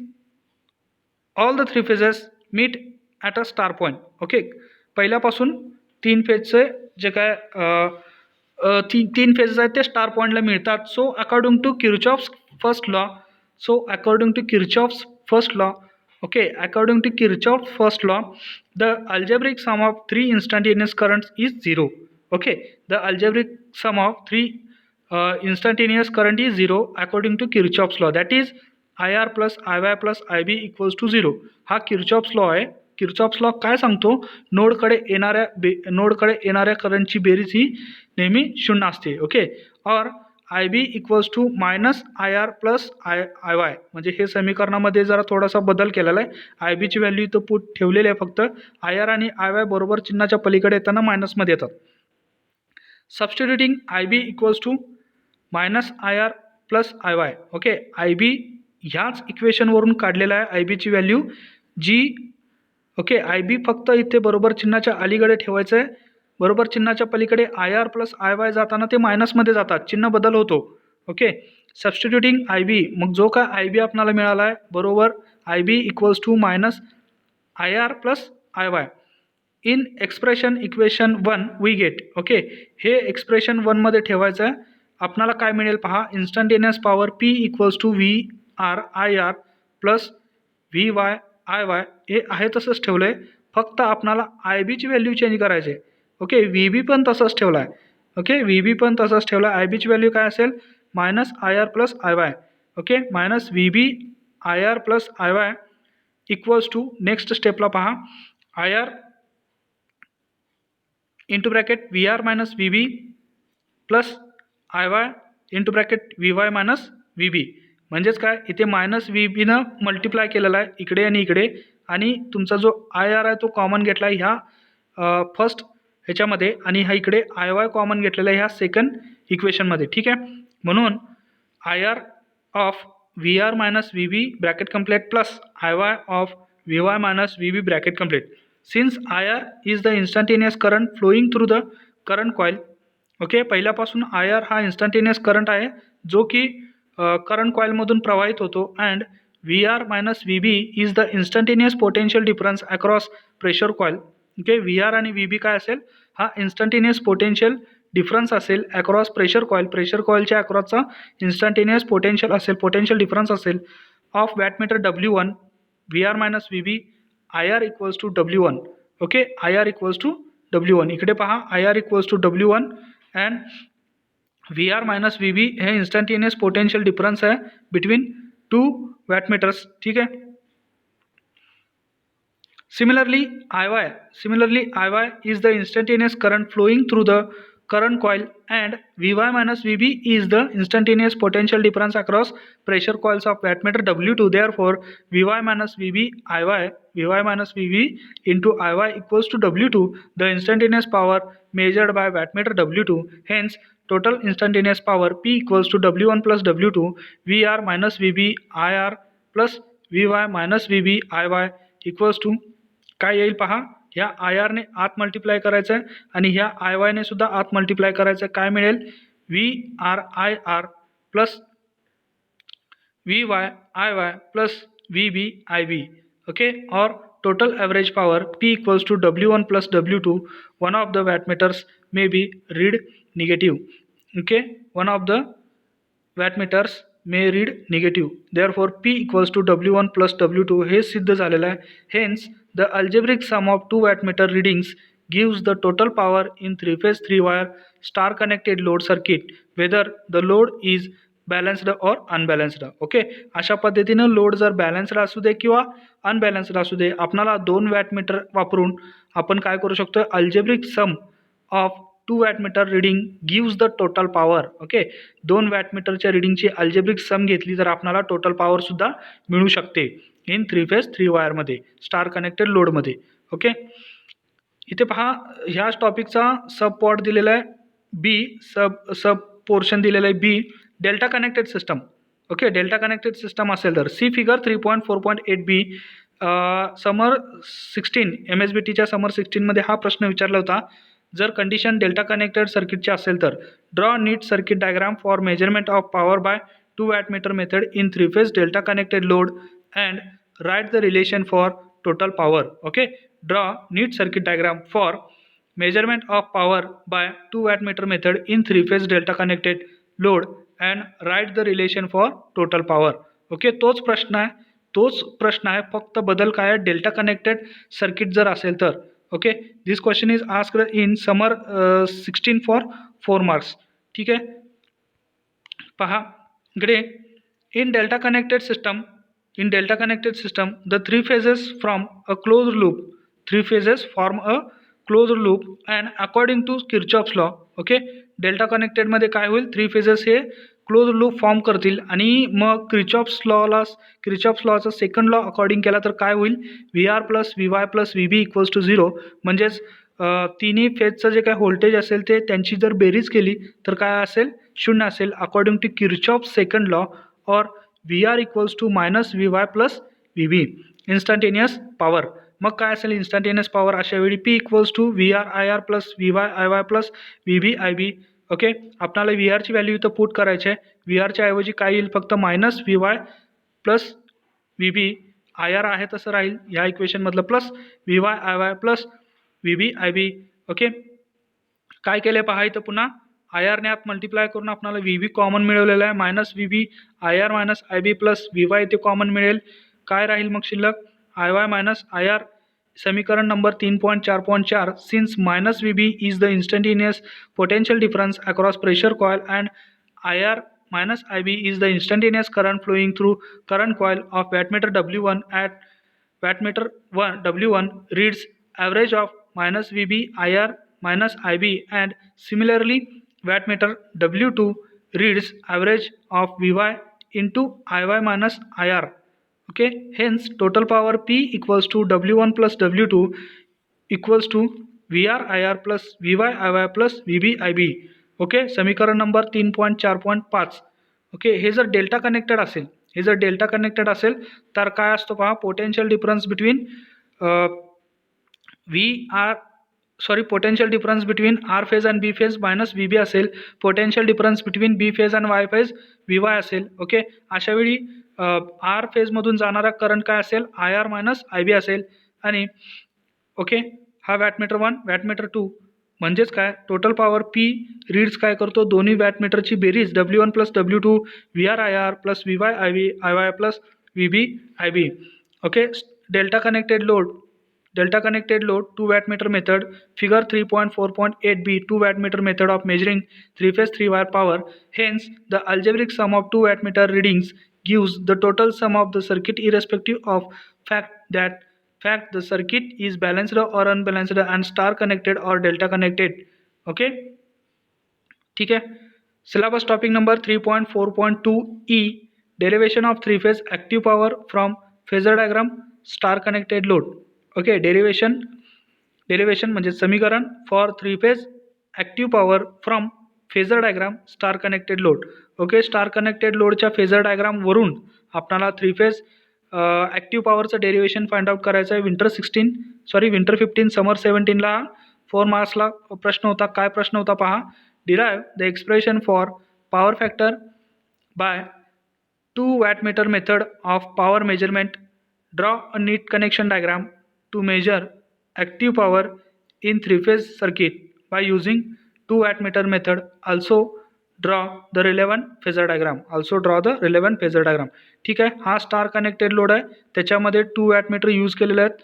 all the 3 phases meet at a star point. Okay, पहिल्यापासून 3 फेजचे जे काय तीन फेजेस आहेत ते स्टार पॉईंटला मिळतात. So according to Kirchhoff's first law, okay, according to Kirchhoff's first law, the algebraic sum of 3 instantaneous currents is 0. Okay, the algebraic sum of 3 instantaneous current is 0 according to Kirchhoff's law. That is, IR plus IY plus IB equals to 0. हा Kirchhoff's law आहे. Kirchhoff's law काय सांगतो, नोडकडे येणाऱ्या करंटची बेरीज ही नेहमी 0 असते. Okay, और IB equals to minus IR plus IY म्हणजे हे समीकरणामध्ये जरा थोडासा बदल केलेला आहे. IB ची व्हॅल्यू इथं ठेवलेली आहे, फक्त IR आणि IY बरोबर चिन्हाच्या पलीकडे येताना मायनसमध्ये येतात. Substituting IB equals to minus IR plus IY. Okay, IB ह्याच इक्वेशनवरून काढलेला आहे IB ची व्हॅल्यू जी. ओके, IB फक्त इथे बरोबर चिन्हाच्या अलीकडे ठेवायचं आहे. बरोबर चिन्हाच्या पलीकडे IR प्लस IY जाताना ते मायनसमध्ये जातात, चिन्ह बदल होतो. ओके, सबस्टिट्युटिंग IB मग जो काय IB आपल्याला मिळाला आहे बरोबर IB equals to minus IR plus IY. In equation 1 we get. Okay, हे एक्सप्रेशन 1मध्ये ठेवायचं आहे. आपल्याला काय मिळेल पहा, instantaneous power P equals to VR IR plus VY IY हे आहे तसंच ठेवलं आहे, फक्त आपल्याला IB ची व्हॅल्यू चेंज करायची आहे. ओके, VB पण तसंच ठेवला आहे. ओके, VB पण तसंच ठेवला आहे. IB ची व्हॅल्यू काय असेल, minus IR plus IY. Okay, minus VB IR plus IY equals to next स्टेपला पहा, IR into bracket VR minus VB plus IY into bracket VY minus VB. म्हणजेच काय, इथे मायनस व्ही बीनं मल्टिप्लाय केलेला आहे इकडे आणि इकडे, आणि तुमचा जो आय आर आहे तो कॉमन घेतला आहे ह्या फर्स्ट ह्याच्यामध्ये, आणि हा इकडे आय वाय कॉमन घेतलेला आहे ह्या सेकंड इक्वेशनमध्ये. ठीक आहे, म्हणून I R of V R minus V B bracket complete plus I Y of V Y minus V B bracket complete. Since I R is the instantaneous current flowing through the current coil. Okay, पहिल्यापासून I R हा instantaneous current आहे जो की current कॉईलमधून प्रवाहित होतो. And V R minus V B is the instantaneous potential difference across pressure coil. Okay, V R आणि V बी काय असेल, हा इन्स्टंटेनियस पोटेन्शियल डिफरन्स असेल अक्रॉस प्रेशर कॉईल. प्रेशर कॉईलच्या अक्रॉसचा इन्स्टंटेनियस पोटेन्शियल असेल, पोटेन्शियल डिफरन्स असेल of wattmeter W1 V R minus V B I R equals to W1. Okay, I R equals to W1. इकडे पहा, I R equals to W1 and V R minus V B हे instantaneous potential difference आहे between two wattmeters. ठीक आहे. Similarly, IY is the instantaneous current flowing through the current coil, and VY minus VB is the instantaneous potential difference across pressure coils of wattmeter W2. Therefore, VY minus VB into IY equals to W2, the instantaneous power measured by wattmeter W2. Hence, total instantaneous power P equals to W1 plus W2 VR minus VB IR plus VY minus VB IY equals to काय येईल पहा, ह्या I आरने आत multiply करायचं आहे आणि ह्या I वायने सुद्धा आत मल्टिप्लाय करायचं आहे. काय मिळेल, V R I R plus V Y I Y plus V B I B. Okay, और total average power P equals to W1 plus W2. One of the wattmeters may be read negative. Okay, one of the wattmeters may read negative. Therefore P equals to W1 plus W2 हे सिद्ध झालेलं आहे. Hence the algebraic sum of two wattmeter readings gives the total power in three-phase three-wire star-connected load circuit, whether the load is balanced or unbalanced. Okay, अशा पद्धतीनं load जर balanced असू दे किंवा unbalanced असू दे, आपणाला दोन वॅटमीटर वापरून आपण काय करू शकतो, algebraic sum of two wattmeter reading gives the total power. Okay, दोन वॅटमीटरच्या रिडिंगची अल्जेब्रिक सम घेतली तर आपणाला टोटल पॉवर सुद्धा मिळू शकते इन थ्री फेज थ्री वायरमध्ये स्टार कनेक्टेड लोडमध्ये. ओके, इथे पहा, ह्याच टॉपिकचा सब पॉट दिलेला आहे बी, सब पोर्शन दिलेला आहे B, delta connected system. Okay, delta connected system असेल तर सी फिगर 3.4.8 बी. समर 16 MSBTच्या समर 16मध्ये हा प्रश्न विचारला होता. जर कंडिशन डेल्टा कनेक्टेड सर्किटची असेल तर draw NEET circuit diagram for measurement of power by two wattmeter method in three phase delta connected load and write the relation for total power. Okay, draw neat circuit diagram for measurement of power by 2 wattmeter method in three phase delta connected load and write the relation for total power. Okay, तोच प्रश्न आहे, फक्त बदल काय आहे, delta connected circuit जर असेल तर. Okay, this question is asked in summer 16 for 4 marks. ठीक आहे, पहा इकडे in delta connected system, the three phases form a closed loop and according to Kirchhoff's law. Okay, delta connected मध्ये काय होईल, थ्री फेजेस हे क्लोज लूप फॉर्म करतील आणि मग क्रिचॉफ्स लॉचा सेकंड लॉ अकॉर्डिंग केला तर काय होईल, V R plus V Y plus V B equals to 0. म्हणजेच तिन्ही फेजचं जे काय व्होल्टेज असेल ते त्यांची जर बेरीज केली तर काय असेल, 0 असेल according to Kirchhoff's second law. और V R equals to minus V Y plus V B instantaneous power. मग काय असेल इन्स्टंटेनियस पॉवर, अशा वेळी P equals to V R I R plus V Y I Y plus V B I B. Okay, आपल्याला V आरची value इथं put करायची आहे. व्ही आरच्या ऐवजी काय येईल, फक्त minus V Y plus V B, I R आहे तसं राहील ह्या इक्वेशनमधलं, plus V Y I Y plus V B I B. Okay, काय केलं पहा, इथं पुन्हा आय आरने आत मल्टिप्लाय करून आपल्याला व्ही बी कॉमन मिळवलेलं आहे, minus V B I R minus I B plus V Y इथे कॉमन मिळेल. काय राहील मग शिल्लक, I Y minus I R. समीकरण number 3.4.4. Since minus V B is the instantaneous potential difference across pressure coil and I R minus IB is the instantaneous current flowing through current coil of wattmeter W1 at wattmeter W1 reads average of minus VB IR minus IB, and similarly wattmeter W2 reads average of VY into IY minus IR. Okay, hence total power P equals to W1 plus W2 equals to VR IR plus VY IY plus VB IB. Okay, समीकरण number 3.4.5. Okay, हे जर delta connected असेल तर काय असतो पहा, potential difference between potential difference between R phase and B phase minus V B असेल, potential difference between B phase and Y phase V Y असेल. ओके, अशा वेळी आर फेजमधून जाणारा करंट काय असेल, I R minus I B असेल. आणि ओके, हा वॅटमीटर 1 वॅटमीटर 2 म्हणजेच काय, टोटल पॉवर पी रीड्स काय करतो, दोन्ही वॅटमीटरची बेरीज W1 plus W2 VR IR plus VY IY plus VB IB. Okay, delta connected load 2 wattmeter method, figure 3.4.8b 2 wattmeter method of measuring 3-phase 3-wire power. Hence the algebraic sum of 2 wattmeter readings gives the total sum of the circuit irrespective of fact the circuit is balanced or unbalanced and star connected or delta connected. Okay, ठीक है. Syllabus topic number 3.4.2e, derivation of 3-phase active power from phasor diagram star connected load. Okay, derivation म्हणजे समीकरण for 3-phase active power from phasor diagram star connected load. Okay, star connected लोडच्या phasor डायग्रामवरून आपल्याला 3-phase active पॉवरचं derivation find out करायचं आहे. Winter 15 समर 17ला 4 मार्क्सला प्रश्न होता. काय प्रश्न होता पहा, derive the expression for power factor by 2 wattmeter method of power measurement, draw a neat connection diagram to measure active power in 3-phase circuit by using 2 wattmeter method. Also draw the relevant phasor diagram. ठीक आहे, हा star connected load आहे, त्याच्यामध्ये 2 wattmeter use केलेले आहेत.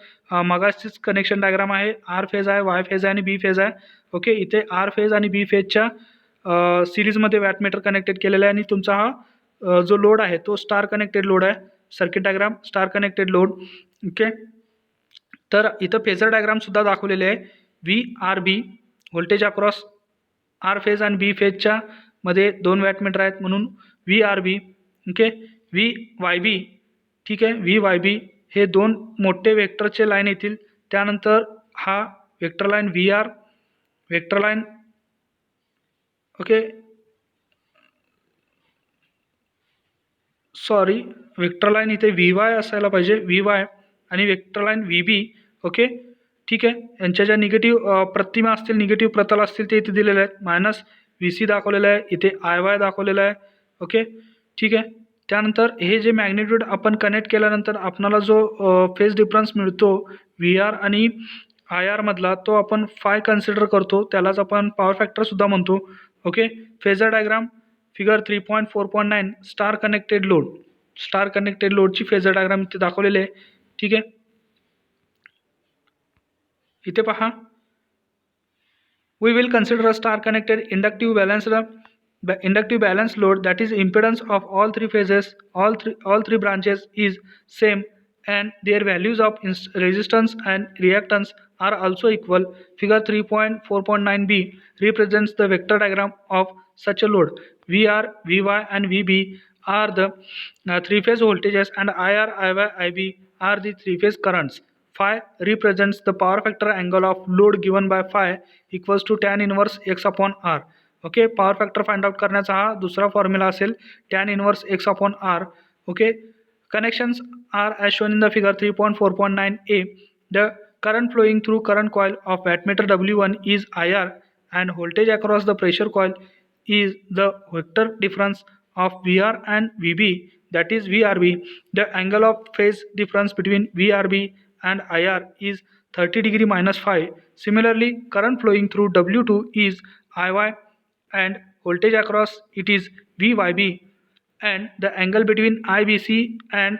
मगाशीच connection diagram आहे, R phase आहे, वाय फेज आहे आणि बी फेज आहे. ओके, इथे आर फेज आणि बी फेजच्या सिरीजमध्ये वॅटमीटर कनेक्टेड केलेला आहे आणि तुमचा हा जो लोड आहे तो स्टार कनेक्टेड लोड आहे. Circuit diagram star connected load. Okay, तर इथं फेजर डायग्रामसुद्धा दाखवलेले आहे. V R B voltage across R phase आणि बी फेजच्या मध्ये 2 वॅटमीटर आहेत म्हणून V R B. Okay, V Y B. ठीक आहे, व्ही वाय बी हे 2 मोठे वेक्टरचे लाईन येतील. त्यानंतर हा vector line V R vector line. Okay, sorry, vector line इथे व्ही वाय असायला पाहिजे, व्ही वाय आणि vector line V B. Okay, ठीक आहे, यांच्या ज्या निगेटिव्ह प्रतिमा असतील, निगेटिव्ह प्रतल असतील ते इथे दिलेले आहेत. मायनस व्ही सी दाखवलेलं आहे, इथे आय वाय दाखवलेलं आहे. ओके, ठीक आहे. त्यानंतर हे जे मॅग्नेट्यूड आपण कनेक्ट केल्यानंतर आपणाला जो फेज डिफरन्स मिळतो व्ही आर आणि आय आर मधला, तो आपण फाय कन्सिडर करतो, त्यालाच आपण पॉवर फॅक्टरसुद्धा म्हणतो. Okay, phasor diagram figure 3.4.9 star connected लोडची फेजर डायग्राम इथे दाखवलेले आहे. ठीक आहे, इथे पहा, we will consider a star connected inductive balance load that is impedance of all 3 phases, all three branches is same and their values of resistance and reactance are also equal. Figure 3.4.9b represents the vector diagram of such a load. VR, VY and VB are the 3-phase voltages and IR, IY, IB are the 3-phase currents. Phi represents the power factor angle of load given by phi equals to tan inverse x upon r. Okay, power factor find out करण्याचा हा दुसरा formula असेल, tan inverse x upon r. Okay, connections are as shown in the figure 3.4.9a. The current flowing through current coil of wattmeter W1 is IR and voltage across the pressure coil is the vector difference of VR and VB, that is VRB. The angle of phase difference between VRB and IR is 30 degree minus phi. Similarly, current flowing through W2 is IY and voltage across it is VYB, and the angle between IBC and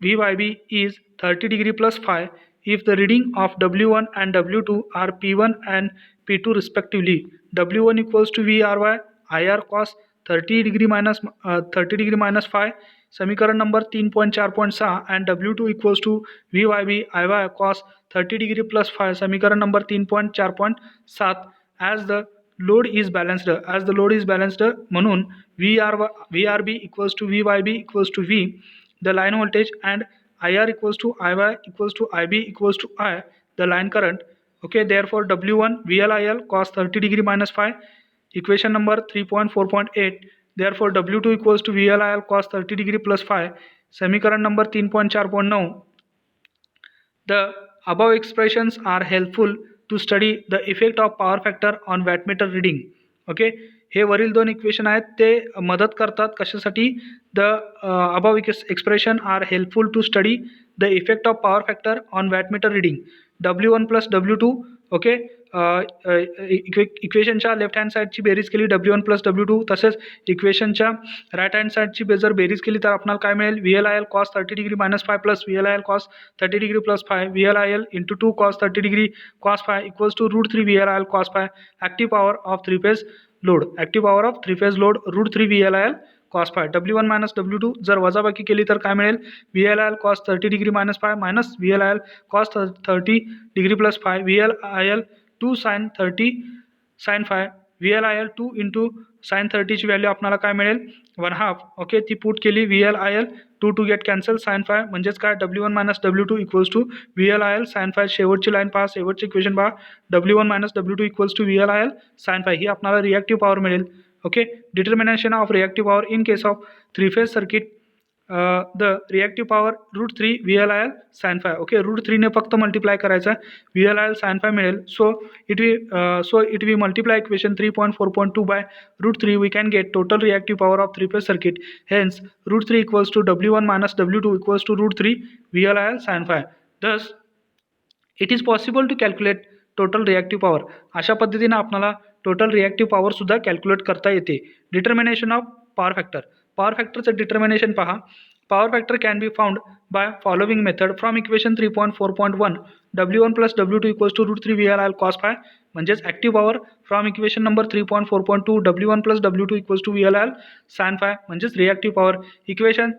VYB is 30 degree plus phi if the reading of W1 and W2 are P1 and P2 respectively. W1 equals to VRY IR cos 30 degree minus phi, समीकरण number 3.4.6, and W2 equals to VYB IY cos 30 degree plus phi, समीकरण number 3.4.7. as the load is balanced, as the load is balanced, म्हणून VRB equals to VYB equals to V, the line voltage, and IR equals to IY equals to IB equals to I, the line current. Okay, therefore W1 VLIL cos 30 degree minus phi, equation number 3.4.8. therefore W2 equals to VLIL cos 30 degree plus phi, समीकरण number 3.4.9. The above expressions are helpful to study the effect of power factor on wattmeter reading. Okay, हे वरील दोन equation आहेत ते मदत करतात कशासाठी? The above expression are helpful to study the effect of power factor on wattmeter reading. W1 plus W2. Okay, इक्वेशनच्या left hand साईडची बेरीज केली W1 प्लस W2, तसेच इक्वेशनच्या राईट हँड साईडची जर बेरीज केली तर आपल्याला काय मिळेल? VLIL cos 30 degree minus phi plus VLIL cos 30 degree plus phi, VLIL into 2 cos 30 degree cos phi equals to √3 VLIL cos phi. Active power of three phase load, active power of three phase load √3 VLIL cos phi. W1 minus W2 जर वजाबाकी केली तर काय मिळेल? VLIL cos 30 degree minus phi minus VLIL cos 30 degree plus phi, VLIL 2 sine 30 sine phi, VLIL 2 into sine 30ची value आपल्याला काय मिळेल? 1/2. ओके, ती पुट केली VLIL 2 to get cancel sine phi, म्हणजेच काय? W1 minus W2 equals to VLIL sine phi. शेवटची line पहा, शेवटची इक्वेशन पहा, W1 minus W2 equals to VLIL sine phi. ही आपल्याला रिॲक्टिव्ह पॉवर मिळेल. Okay, determination of reactive power in case of three phase circuit, the reactive power √3 VLIL sine phi. Okay, √3ने फक्त multiply करायचा, VLIL sine phi मिळेल. So it we multiply equation 3.4.2 by √3, we can get total reactive power of three phase circuit. Hence √3 equals to W1 minus W2 equals to √3 VLIL sine phi. Thus it is possible to calculate total reactive power. अशा पद्धतीने आपल्याला total reactive power सुद्धा calculate करता येते. Determination of power factor. Power फॅक्टरचं determination पहा. Power factor can be found by following method from equation 3.4.1. W1 plus W2 equals to √3 VLIL cos phi, म्हणजेच active power from equation number 3.4.2 W1 plus W2 equals to VLIL sine phi, म्हणजेच reactive power. Equation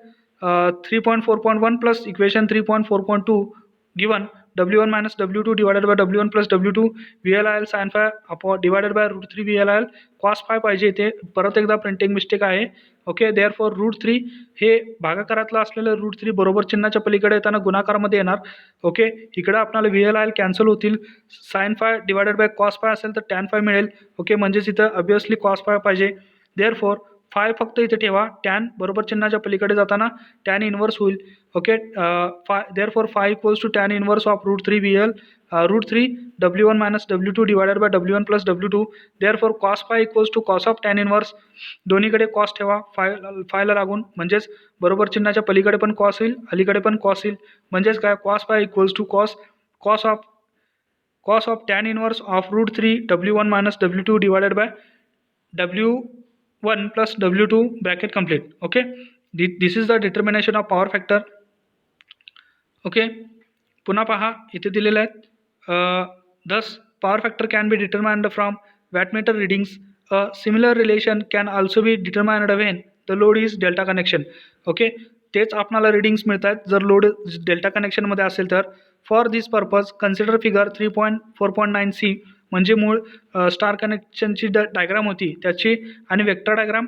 3.4.1 plus equation 3.4.2 given W1 minus W2 divided by W1 plus W2 VLIL sine phi upon divided by √3 VLIL cos phi पाहिजे. इथे परत एकदा printing mistake आहे. Okay, therefore √3 हे भागाकारातलं असलेलं √3 बरोबर चिन्हाच्या पलीकडे येताना गुणाकारामध्ये येणार. ओके, इकडे आपल्याला VLIL कॅन्सल होतील. Sine phi divided by cos phi असेल तर टॅन फाय मिळेल. ओके, म्हणजेच इथं ऑब्वियसली कॉस फाय पाहिजे. देअरफॉर फाय फक्त इथे ठेवा, टॅन बरोबर चिन्हाच्या पलीकडे जाताना टॅन इनवर्स होईल. Okay, therefore phi equals to tan inverse of √3 W1 minus W2 divided by W1 plus W2. Therefore cos phi equals to cos of tan inverse. दोन्हीकडे कॉस ठेवा फायला लागून, म्हणजेच बरोबर चिन्हाच्या पलीकडे पण कॉस होईल, अलीकडे पण कॉस होईल. म्हणजेच काय? Cos phi equals to cos of tan inverse of √3 W1 minus W2 divided by W1 plus W2 bracket complete. Okay, this is the determination of power factor. Okay, पुन्हा पहा इथे दिलेले आहेत. thus power factor can be determined from wattmeter readings. A similar relation can also be determined when the load is delta connection. Okay, तेच आपल्याला readings मिळतात जर load delta कनेक्शनमध्ये असेल तर. For this purpose consider figure 3.4.9C, म्हणजे मूळ star कनेक्शनची डायग्राम होती त्याची आणि वेक्टर डायग्राम,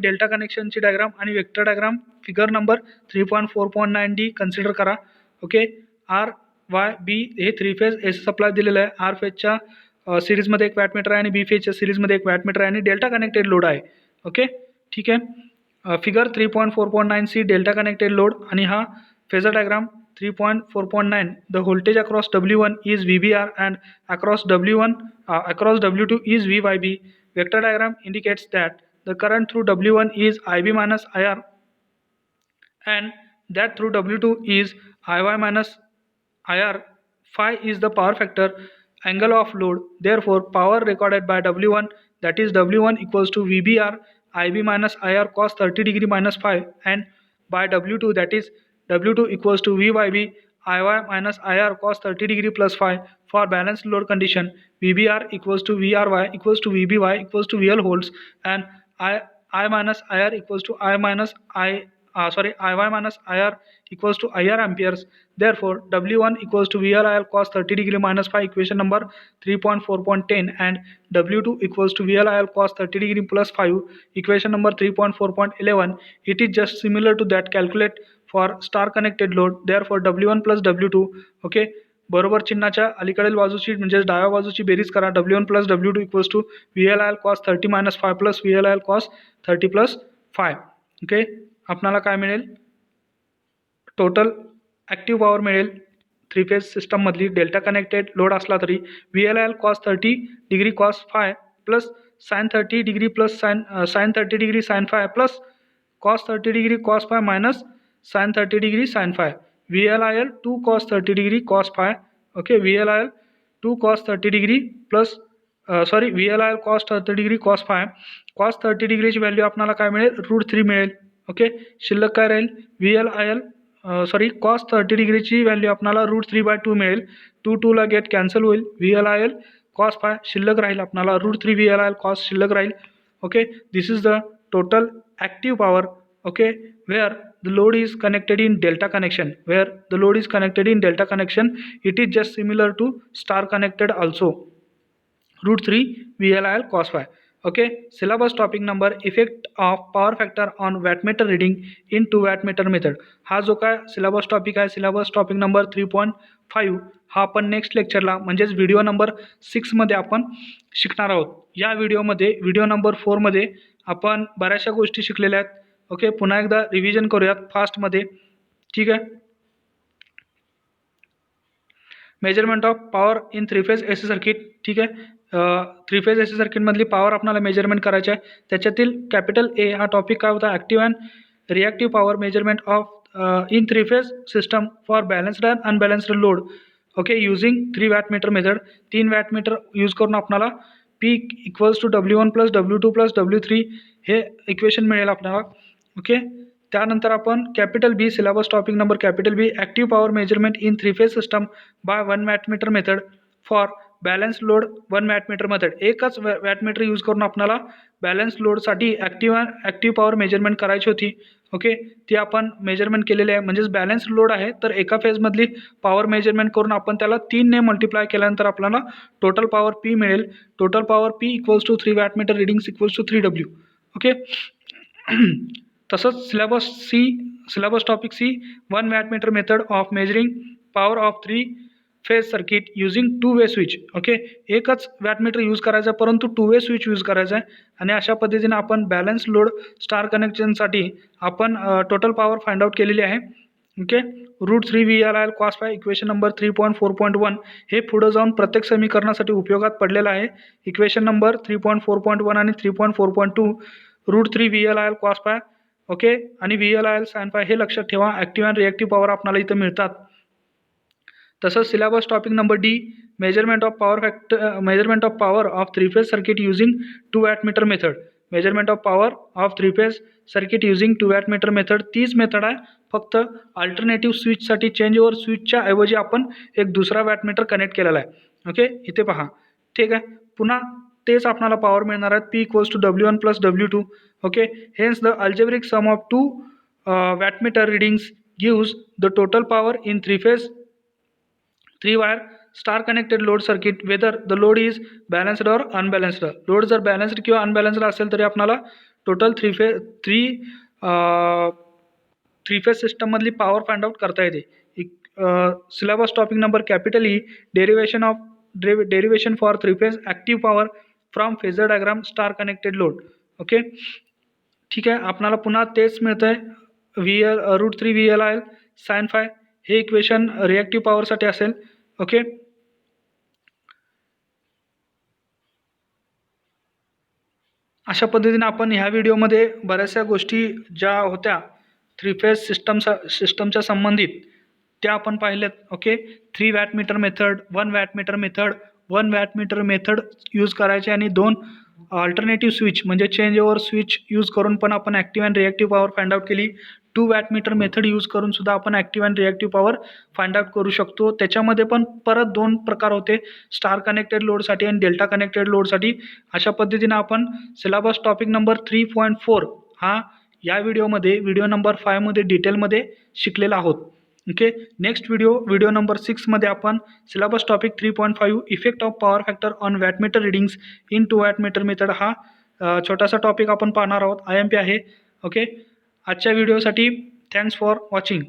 डेल्टा कनेक्शनची डायग्राम आणि vector diagram figure number 3.4.9D consider करा. ओके, RYB हे थ्री फेज AC सप्लाय दिलेलं आहे. आर फेजच्या सिरीजमध्ये एक वॅटमीटर आहे आणि बी फेजच्या सिरीजमध्ये एक वॅटमीटर आहे आणि डेल्टा कनेक्टेड लोड आहे. ओके, ठीक आहे. Figure 3.4.9C delta connected load आणि हा phasor diagram 3.4.9. The voltage across W1 is VBR and across W2 is VYB. Vector diagram indicates that the current through W1 is IB minus IR and that through W2 is IY minus IR. Phi is the power factor angle of load. Therefore, power recorded by W1, that is W1 equals to VBR IB minus IR cos 30 degree minus phi, and by W2, that is W2 equals to VYB IY minus IR cos 30 degree plus phi. For balanced load condition, VBR equals to VRY equals to VBY equals to VL volts, and I minus IR equals to I minus IY minus IR equals to IR amperes. Therefore, W1 equals to VLIL cos 30 degree minus 5, equation number 3.4.10, and W2 equals to VLIL cos 30 degree plus 5, equation number 3.4.11. It is just similar to that. Calculate for star connected load. Therefore, W1 plus W2, okay, बरोबर चिन्हाच्या अलीकडील बाजूची म्हणजे डाव्या बाजूची बेरीज करा. W1 plus W2 equals to VLIL cos 30 minus 5 plus VLIL cos 30 plus 5. Okay, आपल्याला काय मिळेल? टोटल ॲक्टिव्ह पॉवर मिळेल थ्री फेज सिस्टममधली डेल्टा कनेक्टेड लोड असला तरी VLIL cos 30 degree cos 5 plus sin 30 degree plus sin 30 degree sin 5 plus cos 30 degree cos 5 minus sin 30 degree sin 5. VLIL 2 cos 30 degree cos 5. Okay, VLIL 2 cos 30 degree plus VLIL cos 30 degree cos 5. cos 30 डिग्रीची value आपल्याला काय मिळेल? √3 मिळेल. Okay, शिल्लक काय राहील? VLIL cos 30 डिग्रीची value आपल्याला √3/2 मिळेल. 2 ला गेट कॅन्सल होईल. VLIL cos 5 शिल्लक राहील आपल्याला √3 VLIL cos शिल्लक राहील. Okay, this is the total active power. Okay, where the load is connected in delta connection. Where the load is connected in delta connection, it is just similar to star connected also. √3 VLIL cos 5. Okay, syllabus topic number effect of power factor on wattmeter reading in 2 wattmeter method. हा जो काय syllabus topic आहे, syllabus topic number 3.5, हा आपण next लेक्चरला म्हणजेच video number 6मध्ये आपण शिकणार आहोत. या व्हिडिओमध्ये व्हिडिओ नंबर 4मध्ये आपण बऱ्याचशा गोष्टी शिकलेल्या आहेत. ओके, पुन्हा एकदा रिव्हिजन करूयात फास्टमध्ये. ठीक आहे. Measurement of power in three phase AC circuit. ठीक आहे, थ्री फेज AC सर्किटमधली पॉवर आपल्याला मेजरमेंट करायची आहे. त्याच्यातील कॅपिटल A हा टॉपिक काय होता? Active and reactive power measurement of in three phase system for balanced and unbalanced load. Okay, using 3 wattmeter method. 3 wattmeter use करून आपल्याला P equals to W1 plus W2 plus W3 हे equation मिळेल आपल्याला. Okay, त्यानंतर आपण capital B, syllabus topic number capital B, active power measurement in three phase system by 1 wattmeter method for balance load 1 wattmeter method. एकच wattmeter use करून आपल्याला balance लोडसाठी active power measurement करायची होती. ओके, ती आपण मेजरमेंट केलेली आहे. म्हणजेच बॅलन्स लोड आहे तर एका फेजमधली पॉवर मेजरमेंट करून आपण त्याला 3ने मल्टिप्लाय केल्यानंतर आपल्याला टोटल पॉवर P मिळेल. Total power P equals to 3 wattmeter readings equals to 3W. Okay, तसंच syllabus topic C, 1 wattmeter method of measuring power of 3 phase circuit using 2 way switch. Okay, एकच wattmeter use करायचा आहे परंतु 2 way switch use करायचा आहे. आणि अशा पद्धतीने आपण बॅलन्स लोड स्टार कनेक्शनसाठी आपण टोटल पॉवर फाइंड आउट केलेली आहे. Okay, √3 VLIL cos 5, equation number 3.4.1 हे पुढे जाऊन प्रत्येक समीकरणासाठी उपयोगात पडलेलं आहे. इक्वेशन नंबर 3.4.1 आणि 3.4.2 √3 VLIL cos 5. ओके, आणि VLIL sin 5 हे लक्षात ठेवा. ॲक्टिव्ह अँड रिॲक्टिव्ह पॉवर आपल्याला इथं मिळतात. तसंच syllabus topic number D, measurement of power of three phase circuit using 2 wattmeter method. Measurement of power of three phase circuit using 2 wattmeter method. तीच method आहे, फक्त अल्टरनेटिव्ह स्विचसाठी चेंज ओव्हर स्विचच्या ऐवजी आपण एक दुसरा वॅटमीटर कनेक्ट केलेला आहे. ओके, इथे पहा. ठीक आहे, पुन्हा तेच आपल्याला पॉवर मिळणार आहेत. P equals to W1 plus W2. Okay, hence the algebraic sum of 2 wattmeter readings gives the total power in three phase 3 wire star connected load circuit whether the load is balanced और unbalanced. Load जर balanced किंवा unbalanced असेल तरी आपल्याला total three phase सिस्टममधली power find out करता येते. Syllabus topic number capital E, derivation for three phase active power from phasor diagram star connected load. Okay, ठीक आहे, आपल्याला पुन्हा तेच मिळतं आहे. √3 VLIL sin 5 हे इक्वेशन रिॲक्टिव्ह पॉवरसाठी असेल. ओके, अशा पद्धतीने आपण ह्या व्हिडिओमध्ये बऱ्याचशा गोष्टी ज्या होत्या थ्री फेज सिस्टमच्या संबंधित त्या आपण पाहिल्यात. Okay, 3 wattmeter method, 1 wattmeter method, 1 wattmeter method use करायचे आणि 2 अल्टरनेटिव्ह स्विच म्हणजे चेंज ओव्हर स्विच यूज करून पण आपण active and reactive power find out केली. 2 वॅटमीटर मेथड यूज करून सुद्धा आपण active and reactive power find out करू शकतो. त्याच्यामध्ये पण परत 2 प्रकार होते, स्टार कनेक्टेड लोडसाठी आणि डेल्टा कनेक्टेड लोडसाठी. अशा पद्धतीने आपण सिलेबस टॉपिक नंबर 3.4 हा या व्हिडिओमध्ये व्हिडिओ नंबर 5मध्ये डिटेलमध्ये शिकलेला आहोत. ओके. नेक्स्ट व्हिडिओ नंबर 6मध्ये आपण syllabus topic 3.5 effect of power factor on wattmeter readings in 2 wattmeter method हा छोटासा टॉपिक आपण पाहणार आहोत. IMP आहे. ओके. आजच्या व्हिडिओसाठी थँक्स फॉर वॉचिंग.